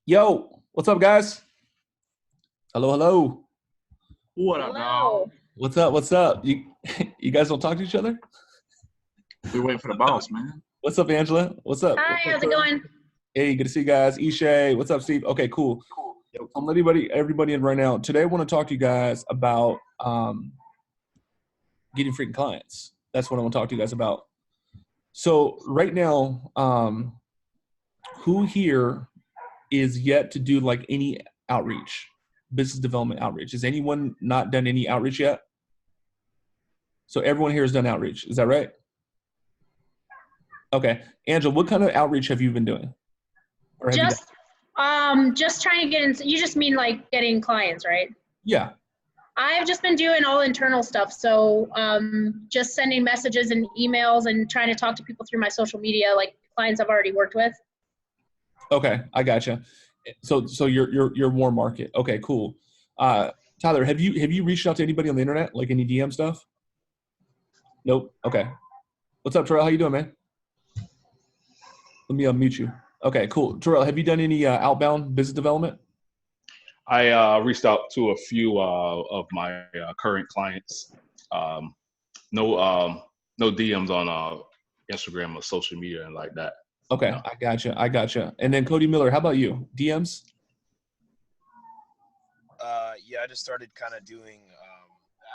Yo, what's up, guys? Hello, hello. What up, dog? Hello. What's up? What's up? You you guys don't talk to each other? We waiting for the boss, man. What's up, Angela? What's up? Hi, What's up, how's it Troy? going? Hey, good to see you guys. Ishay, what's up, Steve? Okay, cool. Yo, I'm letting everybody in right now. Today, I want to talk to you guys about getting freaking clients. That's what I want to talk to you guys about. So right now, who here is yet to do like any outreach, business development outreach? Has anyone not done any outreach yet? So everyone here has done outreach. Is that right? Okay. Angela, what kind of outreach have you been doing? Or have you done? Just trying to get in. You just mean like getting clients, right? Yeah. I've just been doing all internal stuff. So just sending messages and emails and trying to talk to people through my social media, like clients I've already worked with. Okay, I gotcha. So you're warm market. Okay, cool. Tyler, have you reached out to anybody on the internet, like any DM stuff? Nope. Okay. What's up, Terrell? How you doing, man? Let me unmute you. Okay, cool. Terrell, have you done any outbound business development? I reached out to a few of my current clients. No DMs on Instagram or social media and like that. Okay, No. I gotcha. And then Cody Miller, how about you? DMs? Yeah, I just started kind of doing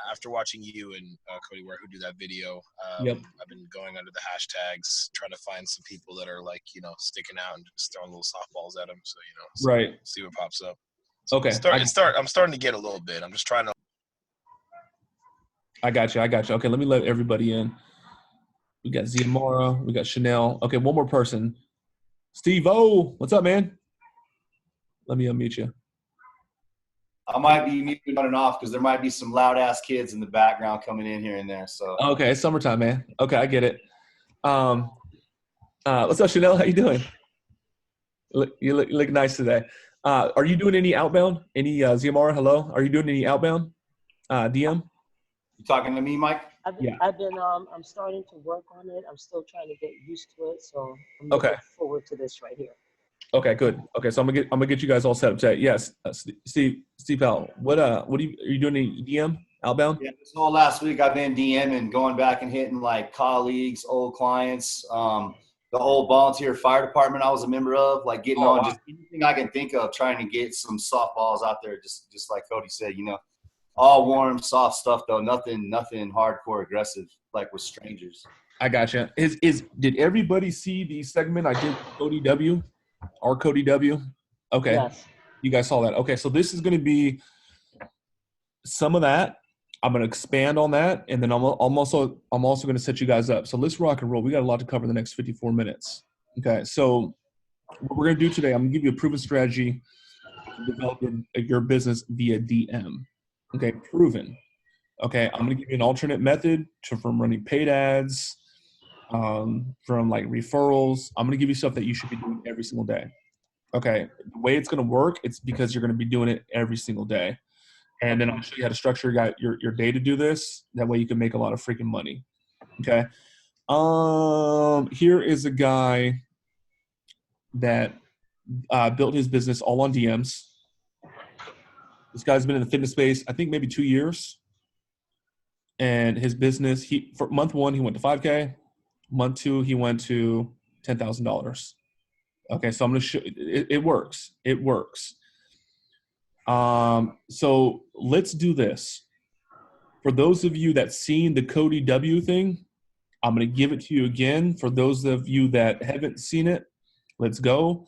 after watching you and Cody Ware who do that video. Yep. I've been going under the hashtags, trying to find some people that are like sticking out and just throwing little softballs at them. So Right. see what pops up. So Okay. I'm starting to get a little bit. I'm just trying to. I got you. Okay, let me let everybody in. We got Ziamara. We got Chanel. Okay, one more person. Steve O, what's up, man? Let me unmute you. I might be muted on and off because there might be some loud ass kids in the background coming in here and there. So Okay, it's summertime, man. Okay, I get it. What's up, Chanel? How you doing? You look nice today. Are you doing any outbound? Any Ziamara? Hello. Are you doing any outbound? DM? you talking to me, Mike? Yeah. I'm starting to work on it. I'm still trying to get used to it, so I'm looking forward to this right here. Okay, good. Okay, so I'm gonna get you guys all set up today. Yes, Steve Powell. What are you doing? Any DM outbound? Yeah, this whole last week I've been DMing, going back and hitting like colleagues, old clients, the old volunteer fire department I was a member of, like getting on just anything I can think of, trying to get some softballs out there, just like Cody said, all warm, soft stuff though, nothing hardcore aggressive like with strangers. I gotcha. Did everybody see the segment I did with Cody W? Or Cody W? Okay. Yes. You guys saw that. Okay, so this is going to be some of that. I'm going to expand on that, and then I'm also going to set you guys up. So let's rock and roll. We got a lot to cover in the next 54 minutes. Okay, so what we're going to do today, I'm going to give you a proven strategy to develop your business via DM. Okay, proven. Okay, I'm going to give you an alternate method from running paid ads, from like referrals. I'm going to give you stuff that you should be doing every single day. Okay, the way it's going to work, it's because you're going to be doing it every single day. And then I'll show you how to structure your day to do this. That way you can make a lot of freaking money. Okay. Here is a guy that built his business all on DMs. This guy's been in the fitness space, I think maybe 2 years. And his business, for month one, he went to 5K. Month two, he went to $10,000. Okay, so I'm going to show it works. It works. So let's do this. For those of you that seen the Cody W thing, I'm going to give it to you again. For those of you that haven't seen it, let's go.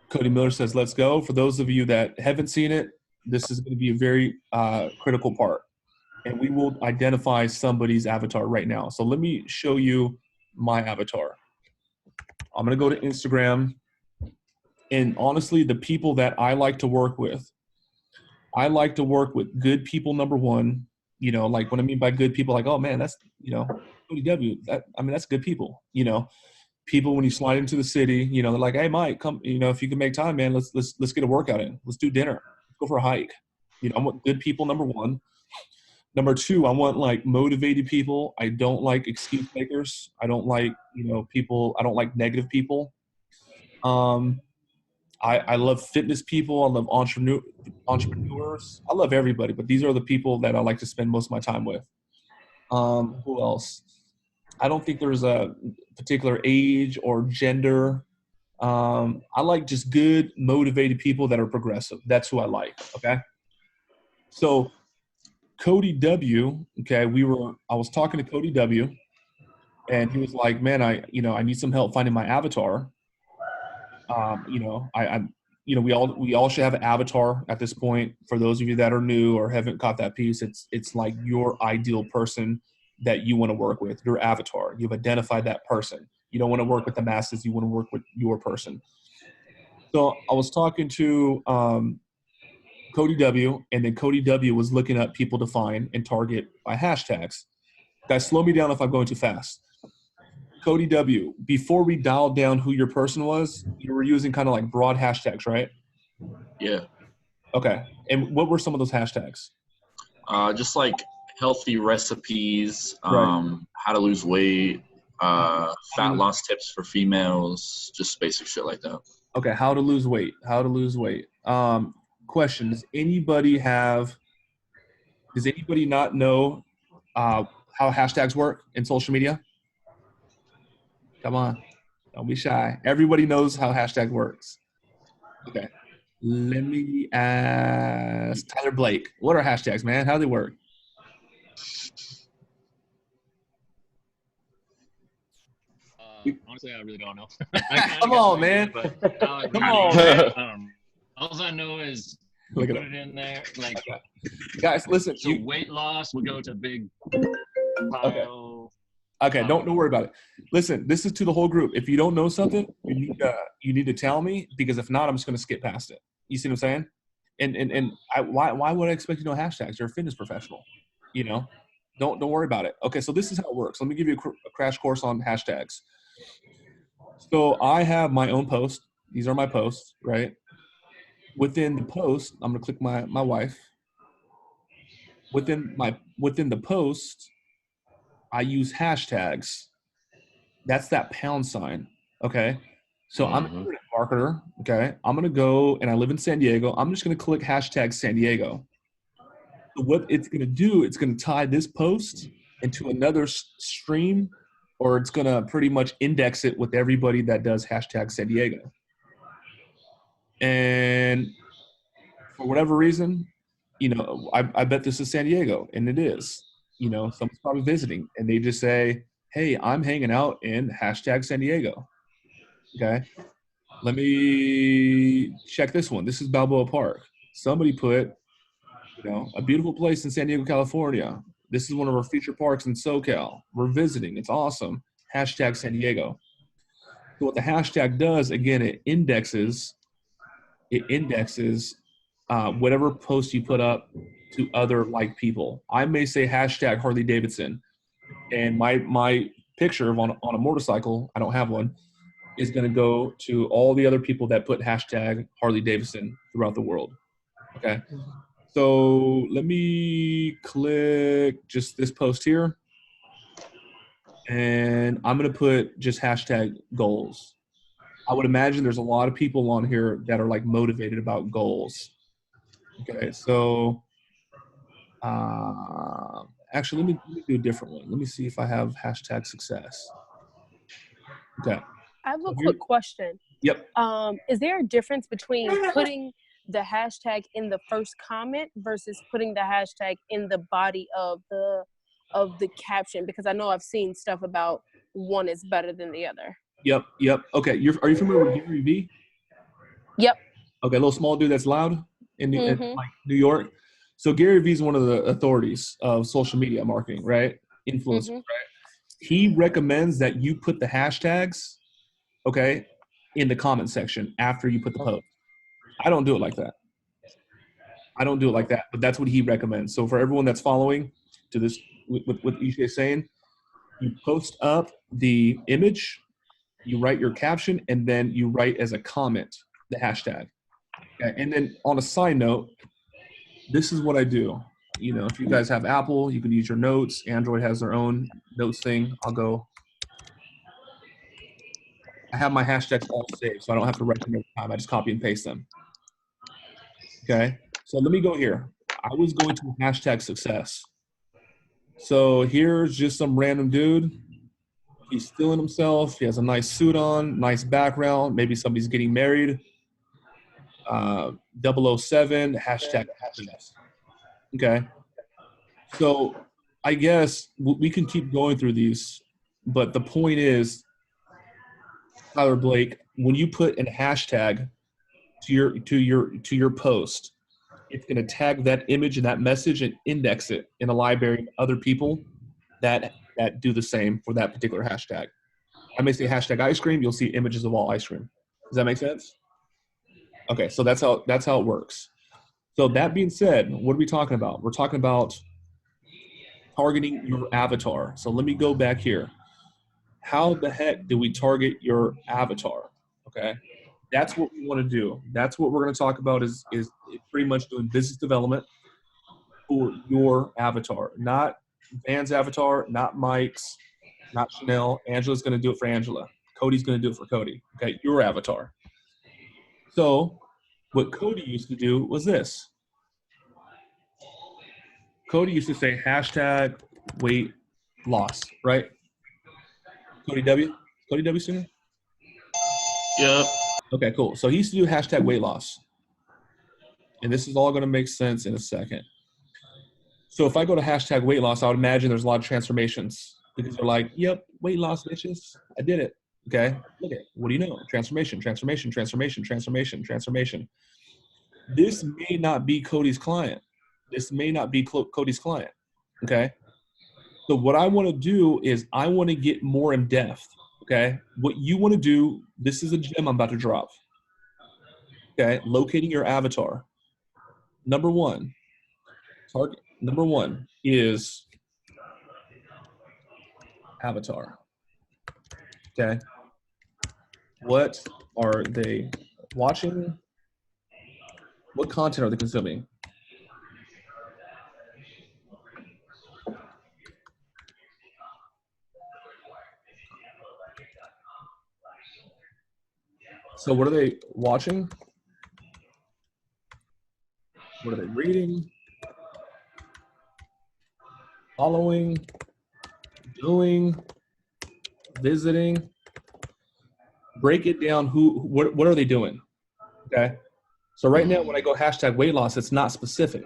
Cody Miller says, let's go. For those of you that haven't seen it, this is going to be a very critical part. And we will identify somebody's avatar right now. So let me show you my avatar. I'm going to go to Instagram. And honestly, the people that I like to work with good people, number one. Like what I mean by good people, like, oh man, that's, Cody W. That's good people. People when you slide into the city, they're like, hey, Mike, come, if you can make time, man, let's get a workout in. Let's do dinner. Let's go for a hike. I want good people, number one. Number two, I want like motivated people. I don't like excuse makers. I don't like, people. I don't like negative people. I love fitness people. I love entrepreneurs. I love everybody, but these are the people that I like to spend most of my time with. Who else? I don't think there's a particular age or gender. I like just good, motivated people that are progressive. That's who I like. Okay. So Cody W. Okay, I was talking to Cody W. And he was like, "Man, I need some help finding my avatar. We all should have an avatar at this point. For those of you that are new or haven't caught that piece, it's like your ideal person that you want to work with, your avatar. You've identified that person. You don't want to work with the masses. You want to work with your person." So I was talking to Cody W, and then Cody W was looking up people to find and target by hashtags. Guys, slow me down if I'm going too fast. Cody W, before we dialed down who your person was, you were using kind of like broad hashtags, right? Yeah. Okay. And what were some of those hashtags? Just like healthy recipes, Right. how to lose weight, fat loss tips for females, just basic shit like that. Okay. How to lose weight. Question. Does anybody not know how hashtags work in social media? Come on. Don't be shy. Everybody knows how hashtag works. Okay. Let me ask Tyler Blake. What are hashtags, man? How do they work? Honestly, I really don't know. Come on, man. Come on, man. All I know is Look put at it in there. Like, guys, listen. so weight loss would go to big pile. Okay, don't worry about it. Listen, this is to the whole group. If you don't know something, you need to tell me, because if not, I'm just going to skip past it. You see what I'm saying? Why would I expect you to know hashtags? You're a fitness professional. Don't worry about it. Okay, so this is how it works. Let me give you a crash course on hashtags. So I have my own post. These are my posts, right? Within the post, I'm going to click my wife. Within the post, I use hashtags. That's that pound sign. Okay. So I'm an internet marketer. Okay. I'm going to go, and I live in San Diego. I'm just going to click hashtag San Diego. So what it's going to do, it's going to tie this post into another stream, or it's going to pretty much index it with everybody that does hashtag San Diego. And for whatever reason, I bet this is San Diego, and it is. Someone's probably visiting, and they just say, "Hey, I'm hanging out in hashtag San Diego." Okay. Let me check this one. This is Balboa Park. Somebody put, a beautiful place in San Diego, California. This is one of our feature parks in SoCal. We're visiting. It's awesome. Hashtag San Diego. So what the hashtag does, again, it indexes whatever post you put up to other like people. I may say hashtag Harley Davidson, and my picture on a motorcycle, I don't have one, is going to go to all the other people that put hashtag Harley Davidson throughout the world. Okay. So let me click just this post here, and I'm going to put just hashtag goals. I would imagine there's a lot of people on here that are like motivated about goals. Okay. So actually, let me do a different one. Let me see if I have hashtag success. Okay. I have a quick question. Yep. Is there a difference between putting the hashtag in the first comment versus putting the hashtag in the body of the caption? Because I know I've seen stuff about one is better than the other. Yep. Okay. Are you familiar with Gary Vee? Yep. Okay, a little small dude that's loud in like New York. So Gary Vee is one of the authorities of social media marketing, right? Influencers, right? He recommends that you put the hashtags, okay, in the comment section after you put the post. I don't do it like that. But that's what he recommends. So for everyone that's following to this, what Ishe is saying, you post up the image, you write your caption, and then you write as a comment the hashtag. Okay? And then on a side note, this is what I do. If you guys have Apple, you can use your notes. Android has their own notes thing. I'll go. I have my hashtags all saved, so I don't have to write them every time. I just copy and paste them. Okay, so let me go here. I was going to hashtag success. So here's just some random dude. He's feeling himself. He has a nice suit on, nice background. Maybe somebody's getting married. 007, hashtag happiness. Okay. So I guess we can keep going through these, but the point is, Tyler Blake, when you put a hashtag to your post, it's going to tag that image and that message and index it in a library of other people that do the same for that particular hashtag. I may say hashtag ice cream, you'll see images of all ice cream. Does that make sense? Okay, so that's how it works. So that being said, what are we talking about? We're talking about targeting your avatar. So let me go back here. How the heck do we target your avatar? Okay, that's what we want to do. That's what we're going to talk about is pretty much doing business development for your avatar, not Van's avatar, not Mike's, not Chanel. Angela's going to do it for Angela. Cody's going to do it for Cody. Okay, your avatar. So what Cody used to do was this. Cody used to say hashtag weight loss, right? Cody W? Cody W sooner? Yep. Okay, cool. So he used to do hashtag weight loss. And this is all going to make sense in a second. So if I go to hashtag weight loss, I would imagine there's a lot of transformations because they're like, yep, weight loss, bitches. I did it. Okay. Look at it. What do you know? Transformation, transformation, transformation, transformation, transformation. This may not be Cody's client. This may not be Cody's client. Okay. So what I want to do is I want to get more in depth. Okay. What you want to do, this is a gem I'm about to drop. Okay. Locating your avatar. Number one is avatar. Okay. What are they watching? What content are they consuming? So what are they watching? What are they reading? Following? Doing? Visiting? Break it down. What are they doing? Okay. So right now, when I go hashtag weight loss, it's not specific.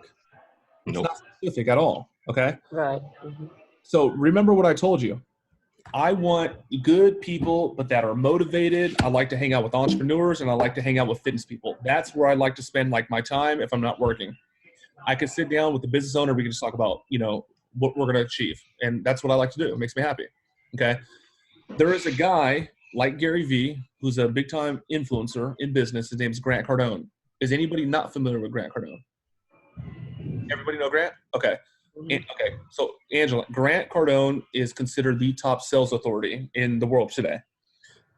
It's not specific at all. Okay. Right. Mm-hmm. So remember what I told you. I want good people, but that are motivated. I like to hang out with entrepreneurs and I like to hang out with fitness people. That's where I like to spend like my time if I'm not working. I can sit down with the business owner. We can just talk about, what we're going to achieve. And that's what I like to do. It makes me happy. Okay. There is a guy like Gary Vee, who's a big time influencer in business. His name is Grant Cardone. Is anybody not familiar with Grant Cardone? Everybody know Grant? Okay. Okay. So Angela, Grant Cardone is considered the top sales authority in the world today.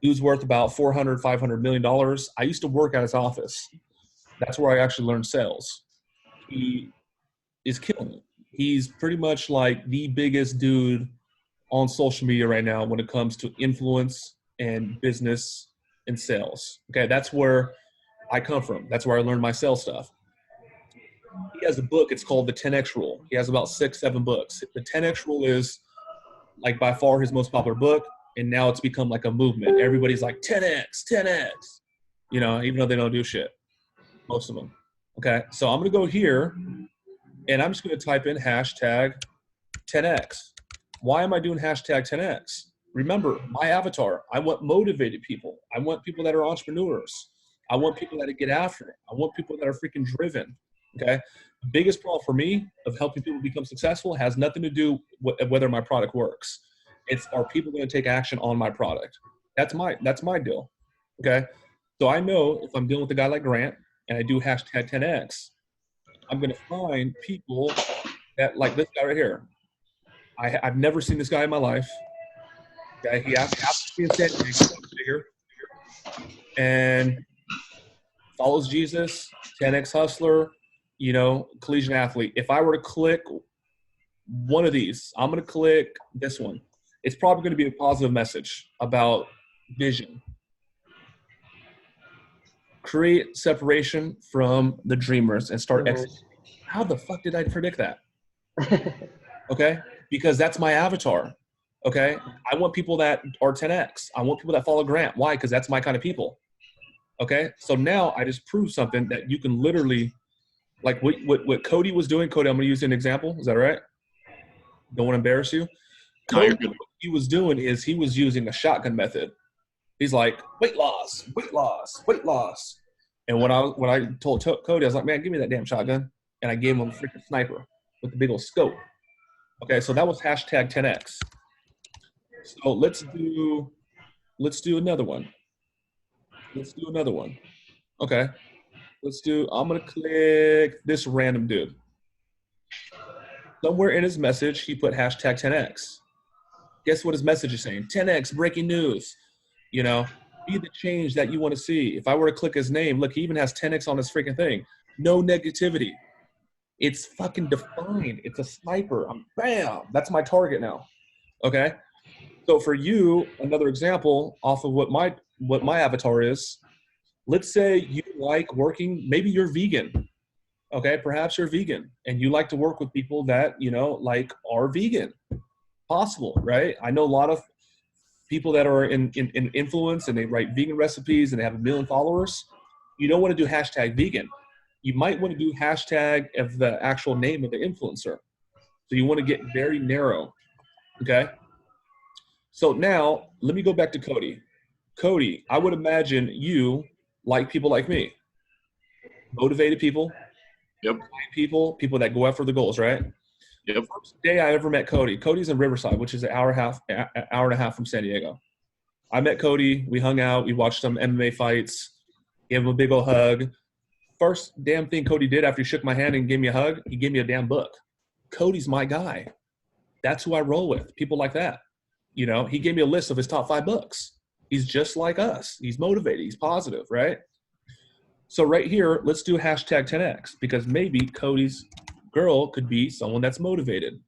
He was worth about $400-500 million. I used to work at his office. That's where I actually learned sales. He is killing it. He's pretty much like the biggest dude on social media right now when it comes to influence and business and sales. Okay, that's where I come from. That's where I learned my sales stuff. He has a book. It's called The 10X Rule. He has about 6-7 books. The 10X Rule is like by far his most popular book, and now it's become like a movement. Everybody's like 10X, 10X, even though they don't do shit, most of them. Okay, so I'm going to go here, and I'm just going to type in hashtag 10X. Why am I doing hashtag 10X? Remember, my avatar, I want motivated people. I want people that are entrepreneurs. I want people that get after it. I want people that are freaking driven. Okay. The biggest problem for me of helping people become successful has nothing to do with whether my product works. It's, are people going to take action on my product? That's my deal. Okay. So I know if I'm dealing with a guy like Grant and I do hashtag 10X, I'm going to find people that like this guy right here. I've never seen this guy in my life. Okay. He has to be in San Diego and follows Jesus, 10X hustler, collegiate athlete. If I were to click one of these, I'm going to click this one. It's probably going to be a positive message about vision. create separation from the dreamers and start executing. How the fuck did I predict that? Okay, because that's my avatar. Okay, I want people that are 10x. I want people that follow Grant. Why? Because that's my kind of people. Okay, so now I just proved something that you can literally, like what Cody was doing. Cody, I'm going to use an example. Is that all right? Don't want to embarrass you. No, you're Cody, good. what he was doing is he was using a shotgun method. He's like, weight loss, weight loss, weight loss. And when I told Cody, I was like, man, give me that damn shotgun. And I gave him a freaking sniper with the big old scope. Okay, so that was hashtag 10x. So let's do another one. Let's do another one. Okay. I'm going to click this random dude. Somewhere in his message, he put hashtag 10x. Guess what his message is saying? 10x, breaking news. You know, be the change that you want to see. If I were to click his name, look, he even has 10x on his freaking thing. No negativity. It's fucking defined. It's a sniper. Bam. That's my target now. Okay. So for you, another example off of what my avatar is, let's say you like working, maybe you're vegan. Okay. Perhaps you're vegan and you like to work with people that, you know, like are vegan. Possible, right? I know a lot of people that are in influence and they write vegan recipes and they have 1 million followers. You don't want to do hashtag vegan. You might want to do hashtag of the actual name of the influencer. So you want to get very narrow. Okay. So now let me go back to Cody. Cody, I would imagine you like people like me. Motivated people. Yep. People that go after the goals, right? Yep. First day I ever met Cody. Cody's in Riverside, which is an hour and a half from San Diego. I met Cody. We hung out. We watched some MMA fights. Gave him a big old hug. First damn thing Cody did after he shook my hand and gave me a hug, he gave me a damn book. Cody's my guy. That's who I roll with. People like that. You know, he gave me a list of his top 5 books. He's just like us. He's motivated. He's positive, right? So right here, let's do hashtag 10x because maybe Cody's girl could be someone that's motivated.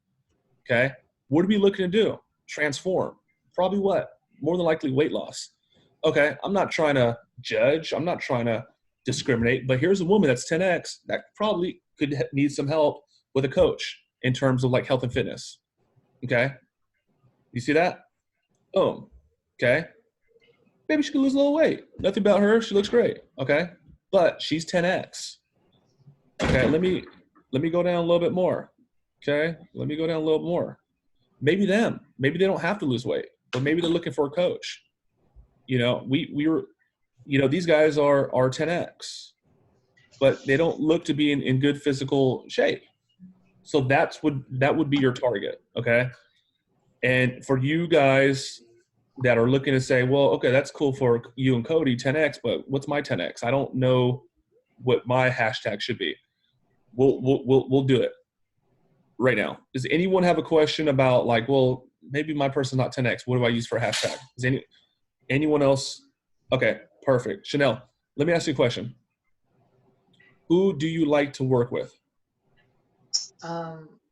Okay. What are we looking to do? Transform. Probably what? More than likely weight loss. Okay. I'm not trying to judge. I'm not trying to discriminate, but here's a woman that's 10x that probably could need some help with a coach in terms of like health and fitness. Okay. You see that? Boom. Okay. Maybe she could lose a little weight. Nothing about her. She looks great. Okay. But she's 10x. Okay. Let me go down a little bit more. Okay. Let me go down a little more. Maybe they don't have to lose weight, but maybe they're looking for a coach. You know, we were, you know, these guys are 10x, but they don't look to be in good physical shape. So that would be your target. Okay. And for you guys that are looking to say, well, okay, that's cool for you and Cody, 10x, but what's my 10x? I don't know what my hashtag should be. We'll do it right now. Does anyone have a question about like, well, maybe my person's not 10x. What do I use for a hashtag? Does anyone else? Okay, perfect. Chanel, let me ask you a question. Who do you like to work with?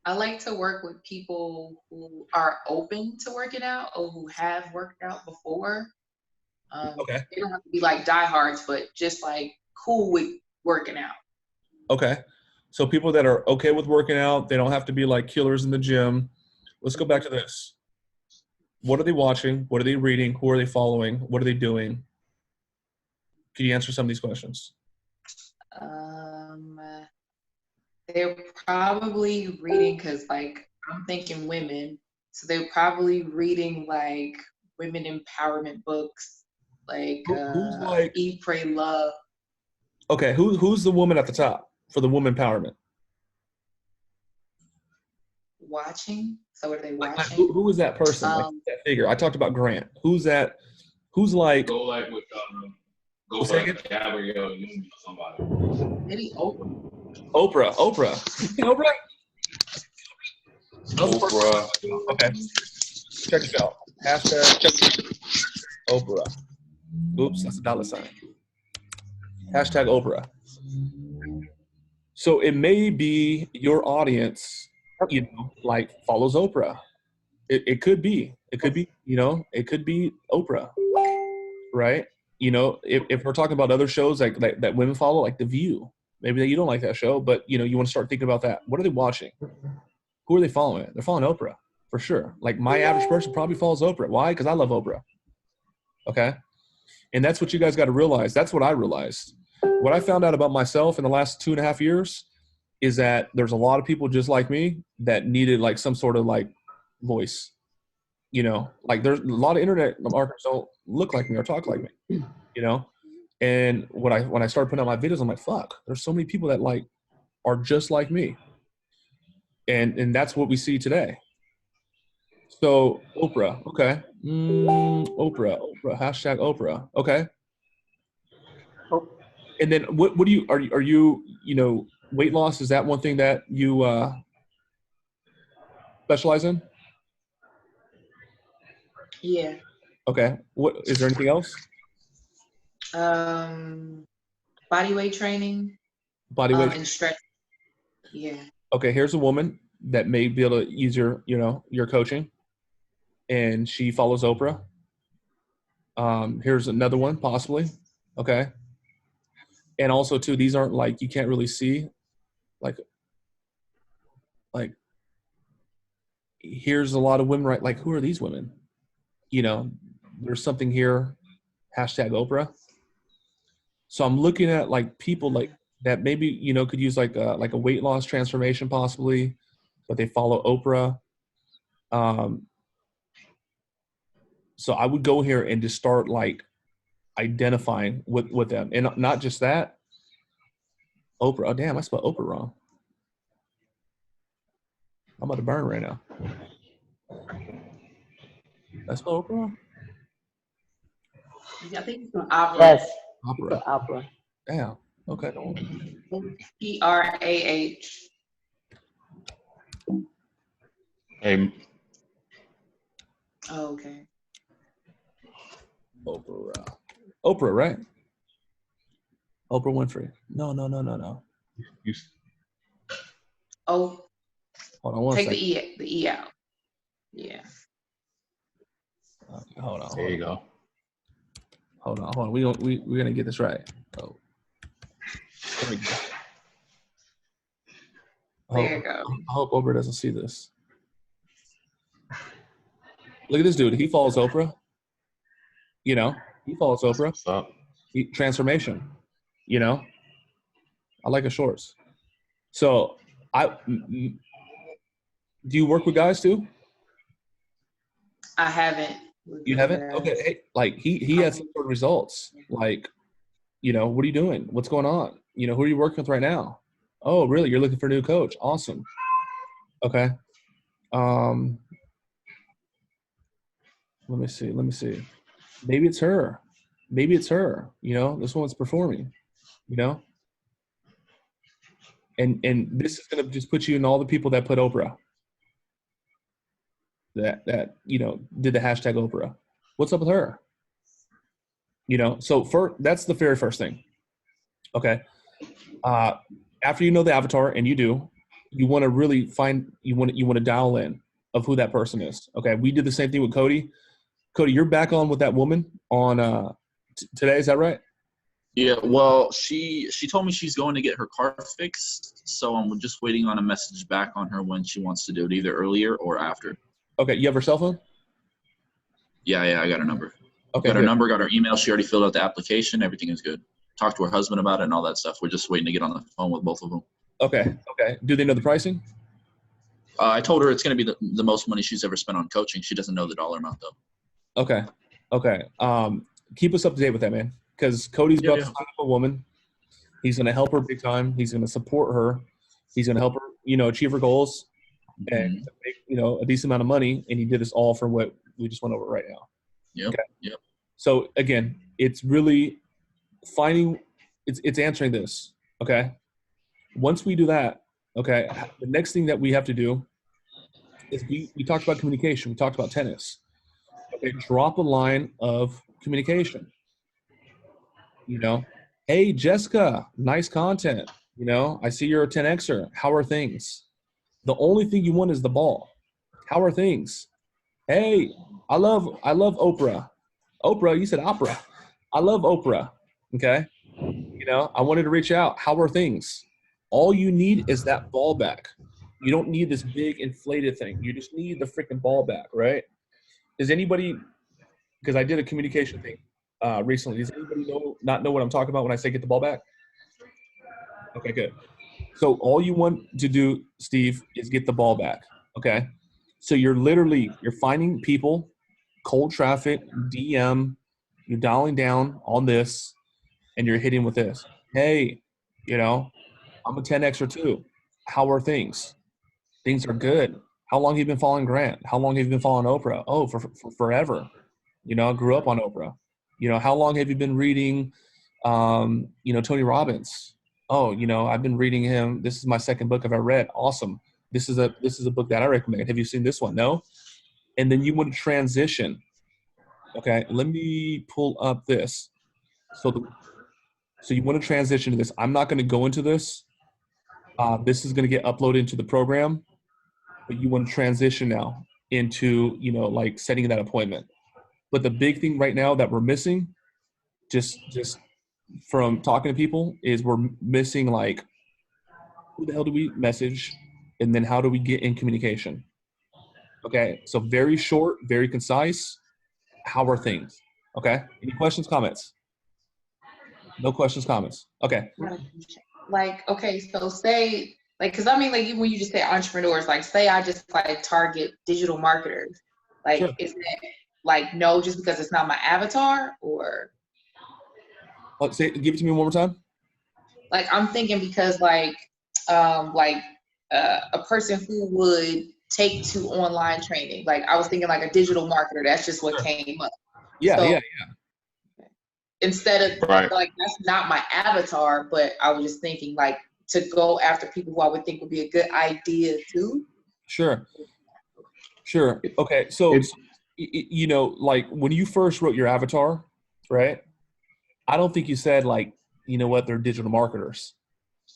I like to work with people who are open to working out or who have worked out before. Okay. They don't have to be like diehards, but just like cool with working out. Okay. So people that are okay with working out, they don't have to be like killers in the gym. Let's go back to this. What are they watching? What are they reading? Who are they following? What are they doing? Can you answer some of these questions? They're probably reading because like I'm thinking women, so they're probably reading like women empowerment books, like who's like Eat, Pray, Love. Okay, who's the woman at the top for the woman empowerment? Watching. So what are they watching? Like, who is that person? Like that figure. I talked about Grant. Who's that? Who's like? Go like with Gabrielle Union or somebody. Maybe Oprah. Oprah. Oprah. Oprah. Okay. Check this out. Hashtag check Oprah. Oops, that's a dollar sign. Hashtag Oprah. So it may be your audience, you know, like follows Oprah. It could be. It could be, you know, it could be Oprah. Right? You know, if we're talking about other shows like that women follow, like The View, maybe you don't like that show, but you know, you want to start thinking about that. What are they watching? Who are they following? They're following Oprah for sure. Like my average person probably follows Oprah. Why? Because I love Oprah. Okay. And that's what you guys got to realize. That's what I realized. What I found out about myself in the last 2.5 years is that there's a lot of people just like me that needed like some sort of like voice. You know, like there's a lot of internet marketers don't look like me or talk like me, you know? And when I started putting out my videos, I'm like, fuck, there's so many people that like are just like me. And that's what we see today. So Oprah, okay. Oprah, hashtag Oprah. Okay. And then what do you, are you, you know, weight loss, is that one thing that you specialize in? Yeah. Okay. What, is there anything else? Body weight training. Body weight. And stretch. Yeah. Okay. Here's a woman that may be able to use your, you know, your coaching, and she follows Oprah. Here's another one possibly. Okay. And also too, these aren't like, you can't really see like here's a lot of women, right? Like, who are these women? You know, there's something here, hashtag Oprah. So I'm looking at like people like that maybe, you know, could use like a weight loss transformation possibly, but they follow Oprah. So I would go here and just start like identifying with them. And not just that, Oprah. Oh, damn, I spelled Oprah wrong. I'm about to burn right now. I spell Oprah wrong? I think it's an opera. Yes. Opera. Opera. Damn. Okay. PRAH. Hey, Oh, okay. Oprah, right? Oprah Winfrey. No. you, Oh, Hold on one take second. the E out. Yeah. Okay, hold on. there you go. Hold on. We're gonna get this right. Oh. There we go. There you go. I hope Oprah doesn't see this. Look at this dude. He follows Oprah. You know, he follows Oprah. What's up? Transformation. You know, I like his shorts. So do you work with guys too? I haven't. You haven't? Okay. Hey, like he has some sort of results. Like, you know, what are you doing? What's going on? You know, who are you working with right now? Oh, really? You're looking for a new coach? Awesome. Okay. Let me see. Maybe it's her. You know, this one's performing, you know? And this is going to just put you in all the people that put Oprah. That, you know, did the hashtag Oprah. What's up with her? You know, so that's the very first thing. Okay. After you know the avatar, and you want to really you want to dial in of who that person is. Okay. We did the same thing with Cody. Cody, you're back on with that woman on today. Is that right? Yeah, well, she told me she's going to get her car fixed, so I'm just waiting on a message back on her when she wants to do it, either earlier or after. Okay. You have her cell phone? Yeah, I got her number. Okay. Got her number, got her email. She already filled out the application. Everything is good. Talked to her husband about it and all that stuff. We're just waiting to get on the phone with both of them. Okay. Do they know the pricing? I told her it's going to be the most money she's ever spent on coaching. She doesn't know the dollar amount, though. Okay. Keep us up to date with that, man. Because Cody's about to sign up a woman. He's going to help her big time. He's going to support her. He's going to help her, you know, achieve her goals and make, you know, a decent amount of money. And he did this all from what we just went over right now. Yep. Okay? Yep. So again, it's really it's answering this. Okay. Once we do that, okay, the next thing that we have to do is we talked about communication. We talked about tennis. Okay, drop a line of communication. You know, hey, Jessica, nice content. You know, I see you're a 10Xer. How are things? The only thing you want is the ball. How are things? Hey, I love Oprah. Oprah, you said opera. I love Oprah. Okay. I wanted to reach out. How are things? All you need is that ball back. You don't need this big inflated thing. You just need the freaking ball back, right? Does anybody, because I did a communication thing recently, does anybody not know what I'm talking about when I say get the ball back? Okay, good. So all you want to do, Steve, is get the ball back, okay? So you're finding people, cold traffic, DM, you're dialing down on this, and you're hitting with this. Hey, I'm a 10X or 2. How are things? Things are good. How long have you been following Grant? How long have you been following Oprah? Oh, for forever. I grew up on Oprah. How long have you been reading, Tony Robbins? Oh, I've been reading him. This is my second book I've ever read. Awesome. This is a book that I recommend. Have you seen this one? No? And then you want to transition. Okay, let me pull up this. So you want to transition to this. I'm not going to go into this. This is going to get uploaded into the program, but you want to transition now into, like setting that appointment. But the big thing right now that we're missing, just from talking to people, is we're missing like, who the hell do we message? And then how do we get in communication? Okay, so very short, very concise. How are things? Okay, any questions, comments? No questions, comments. Okay. Like, okay, so say, like, because I mean, like, even when you just say entrepreneurs, like, say I just like target digital marketers, like, Sure. is that like no, just because it's not my avatar, or? Give it to me one more time. Like, I'm thinking because like a person who would take to online training, like I was thinking like a digital marketer. That's just what came up. Yeah, So, yeah. Instead of like, that's not my avatar, but I was just thinking like to go after people who I would think would be a good idea too. Sure. Okay, so like when you first wrote your avatar, right? I don't think you said like, they're digital marketers.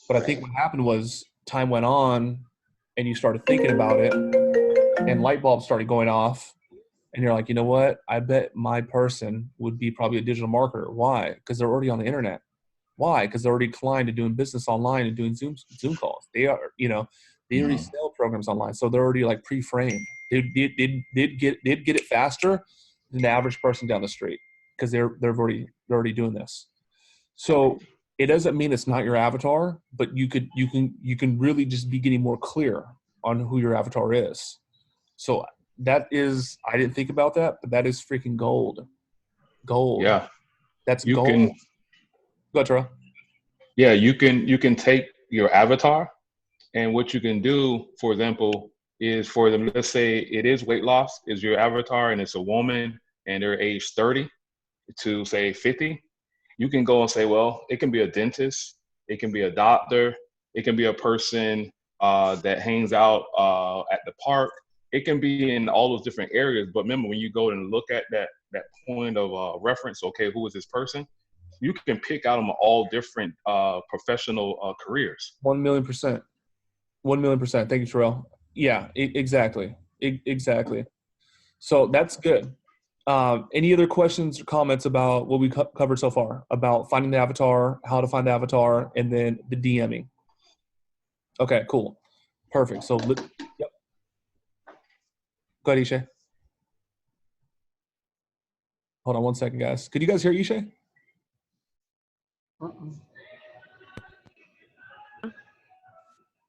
But I think what happened was time went on and you started thinking about it and light bulbs started going off. And you're like, you know what? I bet my person would be probably a digital marketer. Why? Because they're already on the internet. Why? Because they're already inclined to doing business online and doing Zoom calls. They are, they already sell programs online, so they're already like pre-framed. They'd get it faster than the average person down the street because they're already doing this. So it doesn't mean it's not your avatar, but you can really just be getting more clear on who your avatar is. So that is, I didn't think about that, but that is freaking gold. Gold. Yeah. That's You gold. can, Go, Terrell. yeah, you can take your avatar, and what you can do, for example, is for them, let's say it is weight loss, is your avatar, and it's a woman and they're age 30 to say 50. You can go and say, well, it can be a dentist, it can be a doctor, it can be a person that hangs out at the park. It can be in all those different areas. But remember, when you go and look at that point of reference, okay, who is this person? You can pick out them all different professional careers. 1,000,000%. 1,000,000%. Thank you, Terrell. Yeah, exactly. Exactly. So that's good. Any other questions or comments about what we covered so far about finding the avatar, how to find the avatar, and then the DMing? Okay, cool. Perfect. So, yep. Go ahead, Ishay. Hold on one second, guys. Could you guys hear Ishay?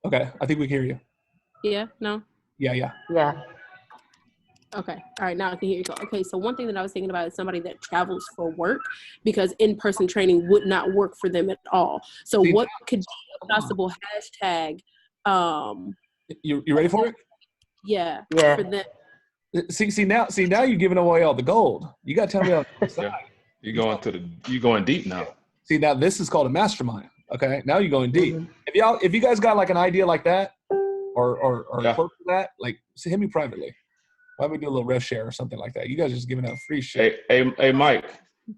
Okay, I think we can hear you. Yeah, no? Yeah. Okay. All right. Now I can hear you. Okay. So one thing that I was thinking about is somebody that travels for work, because in-person training would not work for them at all. So what could be a possible hashtag? You ready for it? Yeah. For them. See now you're giving away all the gold. You got to tell me on the side. You're going deep now. See, now this is called a mastermind. Okay. Now you're going deep. If you guys got like an idea like that or a quote for that, like hit me privately. Why don't we do a little rev share or something like that? You guys are just giving out free shit. Hey, Mike.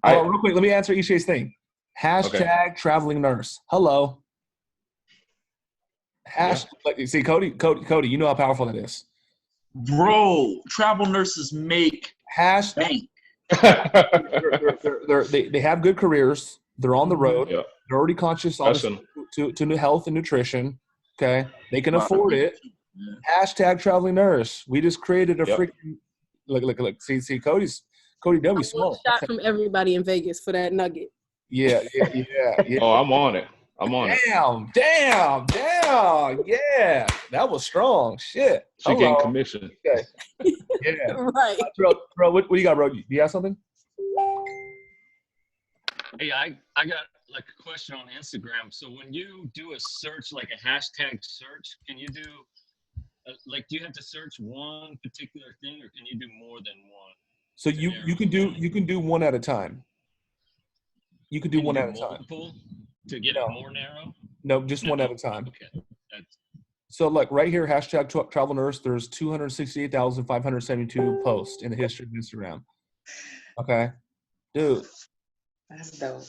Real quick, let me answer Ishay's thing. Hashtag traveling nurse. Hello. See, Cody, you know how powerful that is. Bro, travel nurses make hashtag bank. They have good careers. They're on the road. Yeah. They're already conscious, That's obviously, to new health and nutrition. Okay, they can Wow. afford it. Hashtag traveling nurse. We just created a Yep. freaking look. See, Cody W. One Small. shot from everybody in Vegas for that nugget. Yeah. Oh, I'm on it. Damn. Yeah, that was strong. Shit. She getting commission. Okay. Yeah. Right. Bro, what do you got, bro? Do you have something? Hey, I got like a question on Instagram. So when you do a search, like a hashtag search, can you do like do you have to search one particular thing, or can you do more than one? So you can do one at a time. You can do Can you one do at a time. multiple to get it more narrow? No, just one at a time. Okay. So like right here, hashtag travel nurse, there's 268,572 posts in the history of Instagram. Okay. Dude. That's dope.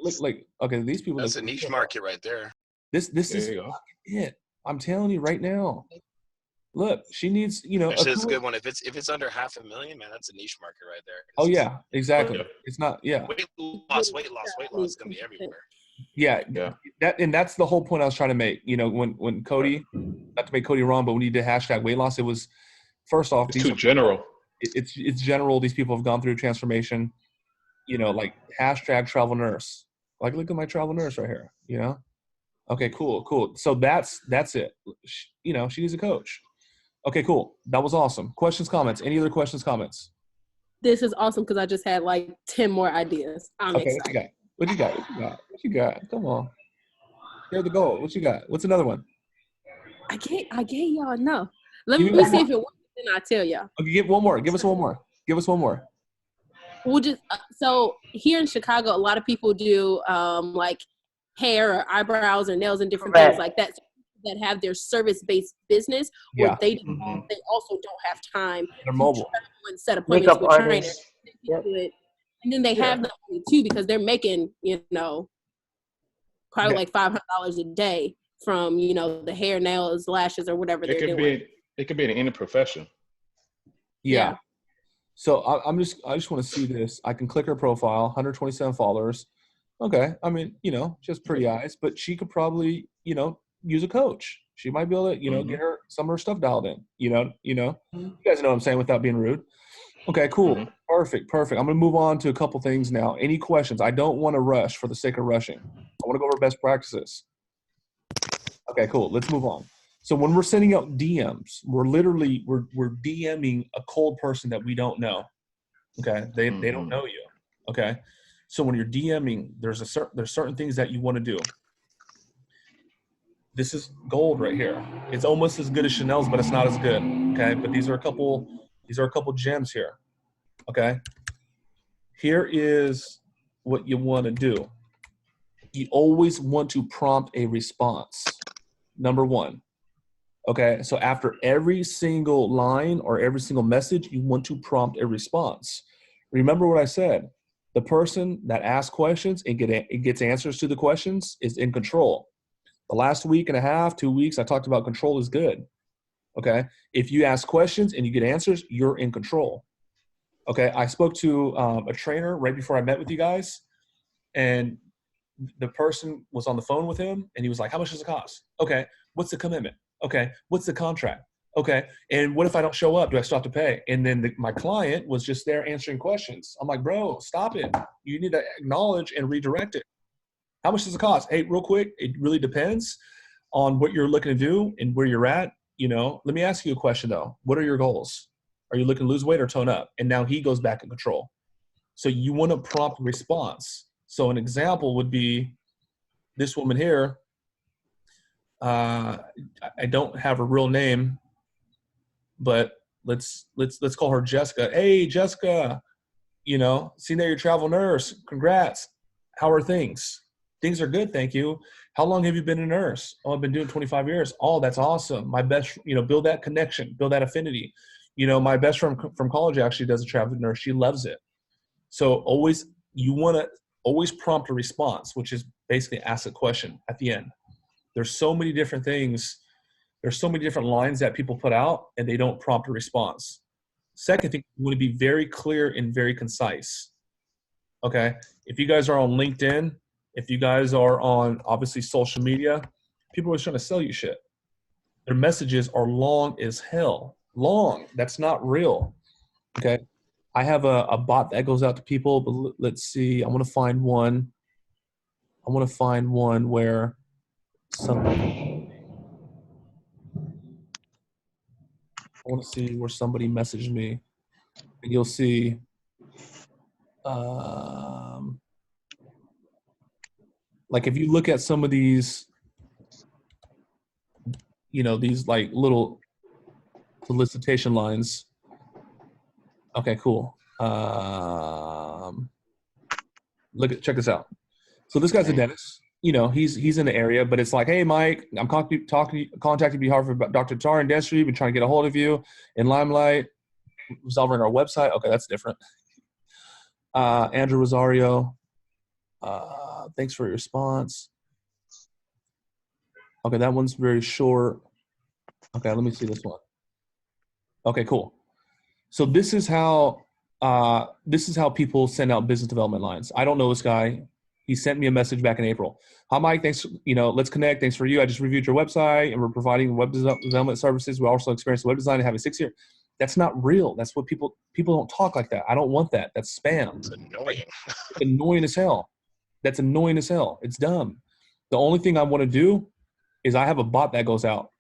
Look like, okay, these people. That's a niche market right there. This is it. I'm telling you right now. Look, she needs, That shit's a good one. If it's under 500,000, man, that's a niche market right there. Oh yeah, exactly. It's not, yeah. Weight loss is gonna be everywhere. Yeah. That's the whole point I was trying to make. When Cody, not to make Cody wrong, but when you did hashtag weight loss, it was first off, it's too general. It's general. These people have gone through transformation. Like hashtag travel nurse. Like, look at my travel nurse right here. Okay, cool. So that's it. She needs a coach. Okay, cool. That was awesome. Questions, comments. Any other questions, comments? This is awesome because I just had like 10 more ideas. I'm excited. What you got? Come on. Share the goal. What you got? What's another one? I gave y'all enough. Let me see if it works, then I'll tell y'all. Okay, give one more. Give us one more. We'll just so here in Chicago, a lot of people do like hair or eyebrows or nails and different things like that. So that have their service-based business where they also don't have time They're mobile and set appointments with trainers. Yep. And then they have the money too because they're making probably like $500 a day from the hair, nails, lashes, or whatever they're doing. It could be in any profession. Yeah. So I just want to see this. I can click her profile, 127 followers. Okay. I mean, she has pretty eyes, but she could probably, use a coach. She might be able to, get her some of her stuff dialed in. You guys know what I'm saying without being rude. Okay, cool. Perfect. I'm going to move on to a couple things now. Any questions? I don't want to rush for the sake of rushing. I want to go over best practices. Okay, cool. Let's move on. So when we're sending out DMs, we're DMing a cold person that we don't know. Okay, they don't know you. Okay, so when you're DMing, there's certain things that you want to do. This is gold right here. It's almost as good as Chanel's, but it's not as good. Okay, but these are a couple gems here. Okay, here is what you want to do. You always want to prompt a response. Number one. Okay, so after every single line or every single message, you want to prompt a response. Remember what I said. The person that asks questions and gets answers to the questions is in control. The last week and a half, 2 weeks, I talked about control is good. Okay, if you ask questions and you get answers, you're in control. Okay, I spoke to a trainer right before I met with you guys, and the person was on the phone with him, and he was like, how much does it cost? Okay, what's the commitment? Okay, what's the contract? Okay, and what if I don't show up? Do I still have to pay? And then my client was just there answering questions. I'm like, bro, stop it. You need to acknowledge and redirect it. How much does it cost? Hey, real quick, it really depends on what you're looking to do and where you're at. Let me ask you a question, though. What are your goals? Are you looking to lose weight or tone up? And now he goes back in control. So you want to prompt response. So an example would be this woman here. I don't have a real name, but let's call her Jessica. Hey, Jessica, seen that you're a travel nurse. Congrats. How are things? Things are good, thank you. How long have you been a nurse? Oh, I've been doing 25 years. Oh, that's awesome. My best, build that connection, build that affinity. My best friend from college actually does a travel nurse. She loves it. So you want to always prompt a response, which is basically ask a question at the end. There's so many different things. There's so many different lines that people put out and they don't prompt a response. Second thing, you want to be very clear and very concise. Okay. If you guys are on LinkedIn, if you guys are on obviously social media, people are trying to sell you shit. Their messages are long as hell. Long. That's not real. Okay. I have a bot that goes out to people, but let's see. I want to find one. Where somebody, I want to see where somebody messaged me. And you'll see like if you look at some of these, these like little solicitation lines. Okay, cool. Check this out. So this guy's a dentist. He's in the area, but it's like, hey, Mike, I'm contacting you hard for Dr. Tar and Dentistry. Been trying to get a hold of you in Limelight, resolving our website. Okay, that's different. Andrew Rosario, thanks for your response. Okay, that one's very short. Okay, let me see this one. Okay, cool. So this is how people send out business development lines. I don't know this guy. He sent me a message back in April. Hi, Mike. Thanks. Let's connect. Thanks for you. I just reviewed your website, and we're providing web development services. We also experience web design and have a 6-year. That's not real. That's what people don't talk like that. I don't want that. That's spam. It's annoying. It's annoying as hell. That's annoying as hell. It's dumb. The only thing I want to do is I have a bot that goes out.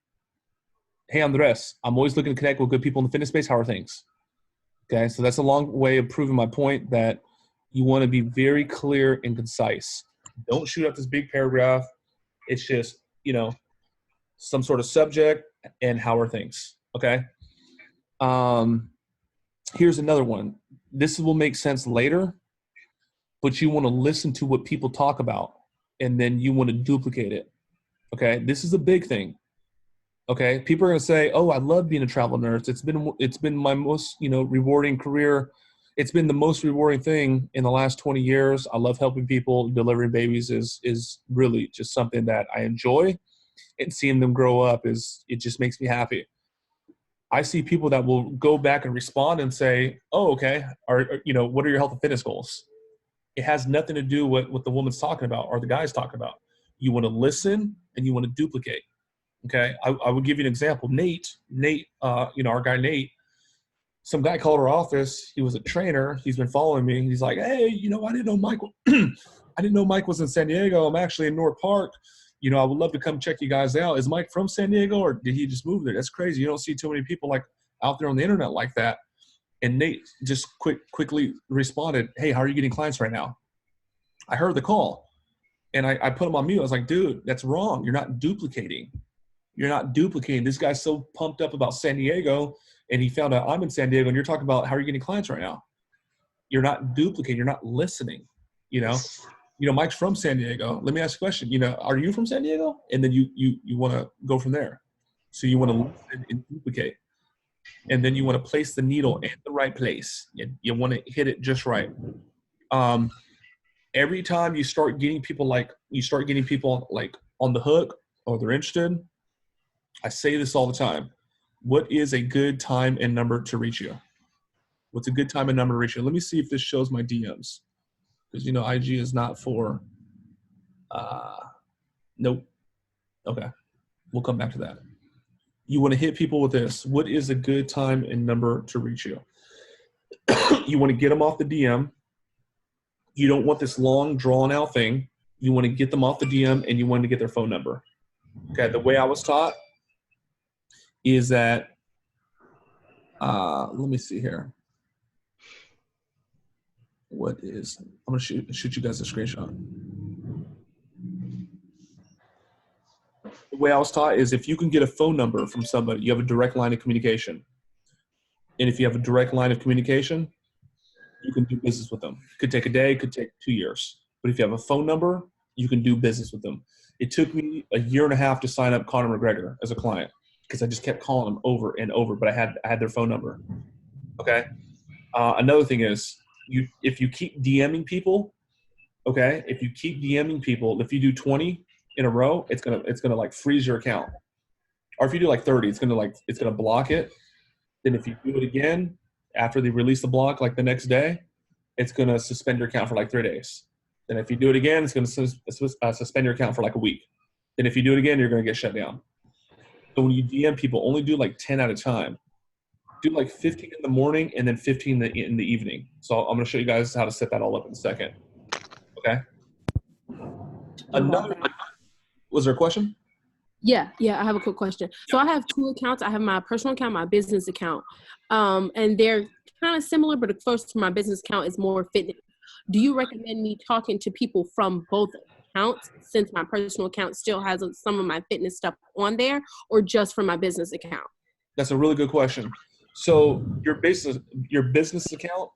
Hey, Andres, I'm always looking to connect with good people in the fitness space. How are things? Okay, so that's a long way of proving my point that you want to be very clear and concise. Don't shoot up this big paragraph. It's just, some sort of subject and how are things. Okay. Here's another one. This will make sense later, but you want to listen to what people talk about and then you want to duplicate it. Okay. This is a big thing. Okay. People are going to say, oh, I love being a travel nurse. It's been my most, rewarding career. It's been the most rewarding thing in the last 20 years. I love helping people. Delivering babies is really just something that I enjoy, and seeing them grow up it just makes me happy. I see people that will go back and respond and say, oh, okay. What are your health and fitness goals? It has nothing to do with what the woman's talking about or the guy's talking about. You want to listen and you want to duplicate. Okay. I would give you an example. Nate, our guy, Nate, some guy called our office. He was a trainer. He's been following me. He's like, hey, I didn't know Mike. I didn't know Mike was in San Diego. I'm actually in North Park. I would love to come check you guys out. Is Mike from San Diego or did he just move there? That's crazy. You don't see too many people like out there on the internet like that. And Nate just quickly responded, hey, how are you getting clients right now? I heard the call and I put him on mute. I was like, dude, that's wrong. You're not duplicating. This guy's so pumped up about San Diego and he found out I'm in San Diego and you're talking about how are you getting clients right now? You're not duplicating. You're not listening, Mike's from San Diego. Let me ask you a question. Are you from San Diego? And then you want to go from there. So you want to listen and duplicate. And then you want to place the needle in the right place. You want to hit it just right. Every time you start getting people on the hook or they're interested, I say this all the time. What is a good time and number to reach you? What's a good time and number to reach you? Let me see if this shows my DMs. Because, IG is not for, nope. Okay. We'll come back to that. You want to hit people with this. What is a good time and number to reach you? You want to get them off the DM. You don't want this long, drawn-out thing. You want to get them off the DM, and you want to get their phone number. Okay, the way I was taught is that, let me see here. I'm going to shoot you guys a screenshot. The way I was taught is if you can get a phone number from somebody, you have a direct line of communication. And if you have a direct line of communication, you can do business with them. Could take a day, could take 2 years. But if you have a phone number, you can do business with them. It took me a year and a half to sign up Conor McGregor as a client because I just kept calling him over and over, but I had their phone number. Okay. Another thing is if you keep DMing people, okay, if you do 20 in a row, it's gonna like freeze your account. Or if you do like 30, it's gonna block it. Then if you do it again After they release the block, like the next day, it's going to suspend your account for like 3 days. Then if you do it again, it's going to suspend your account for like a week. Then if you do it again, you're going to get shut down. So when you DM people, only do like 10 at a time. Do like 15 in the morning and then 15 in the evening. So I'm going to show you guys how to set that all up in a second. Okay. Was there a question? Yeah, I have a quick question. So I have 2 accounts. I have my personal account, my business account. And they're kind of similar, but the first my business account is more fitness. Do you recommend me talking to people from both accounts since my personal account still has some of my fitness stuff on there, or just from my business account? That's a really good question. So your business account,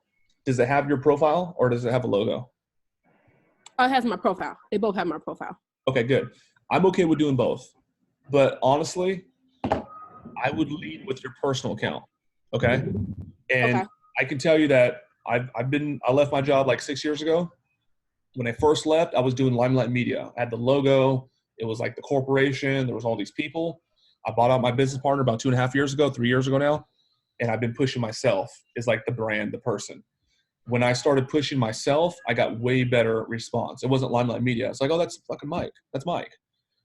does it have your profile or does it have a logo? Oh, it has my profile. They both have my profile. Okay, good. I'm okay with doing both. But honestly, I would lead with your personal account. Okay. And I can tell you that I left my job like 6 years ago. When I first left, I was doing Limelight Media. I had the logo. It was like the corporation. There was all these people. I bought out my business partner about 2.5 years ago, 3 years ago now. And I've been pushing myself as like the brand, the person. When I started pushing myself, I got way better response. It wasn't Limelight Media. It's like, oh, that's fucking Mike. That's Mike.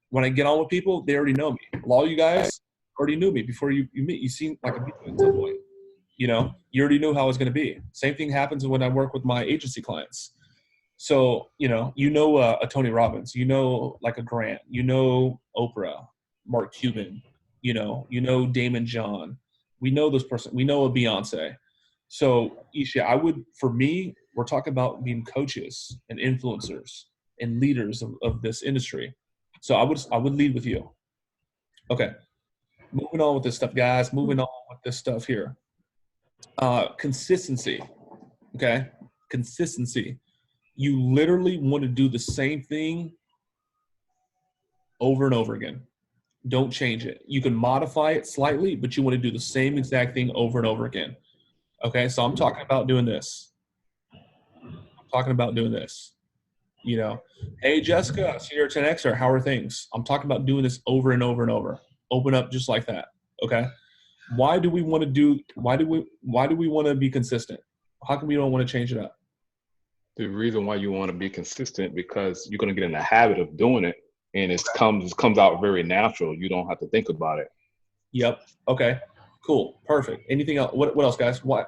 When I get on with people, they already know me. All you guys already knew me before you meet. You seen like a video at some point. You know, you already knew how I was going to be. Same thing happens when I work with my agency clients. So, a Tony Robbins, like a Grant, Oprah, Mark Cuban, Damon John. We know this person. We know a Beyonce. So, Isha, we're talking about being coaches and influencers and leaders of this industry. So I would lead with you. Okay. Moving on with this stuff, guys. Moving on with this stuff here. Consistency. Okay. Consistency. You literally want to do the same thing over and over again. Don't change it. You can modify it slightly, but you want to do the same exact thing over and over again. Okay. So I'm talking about doing this. Hey, Jessica, I see you're a 10Xer. How are things? I'm talking about doing this over and over and over. Open up just like that. Okay. Why do we want to be consistent? How come we don't want to change it up? The reason why you want to be consistent, because you're going to get in the habit of doing it, and it comes out very natural. You don't have to think about it. Yep. Okay. Cool. Perfect. Anything else? What else, guys? Why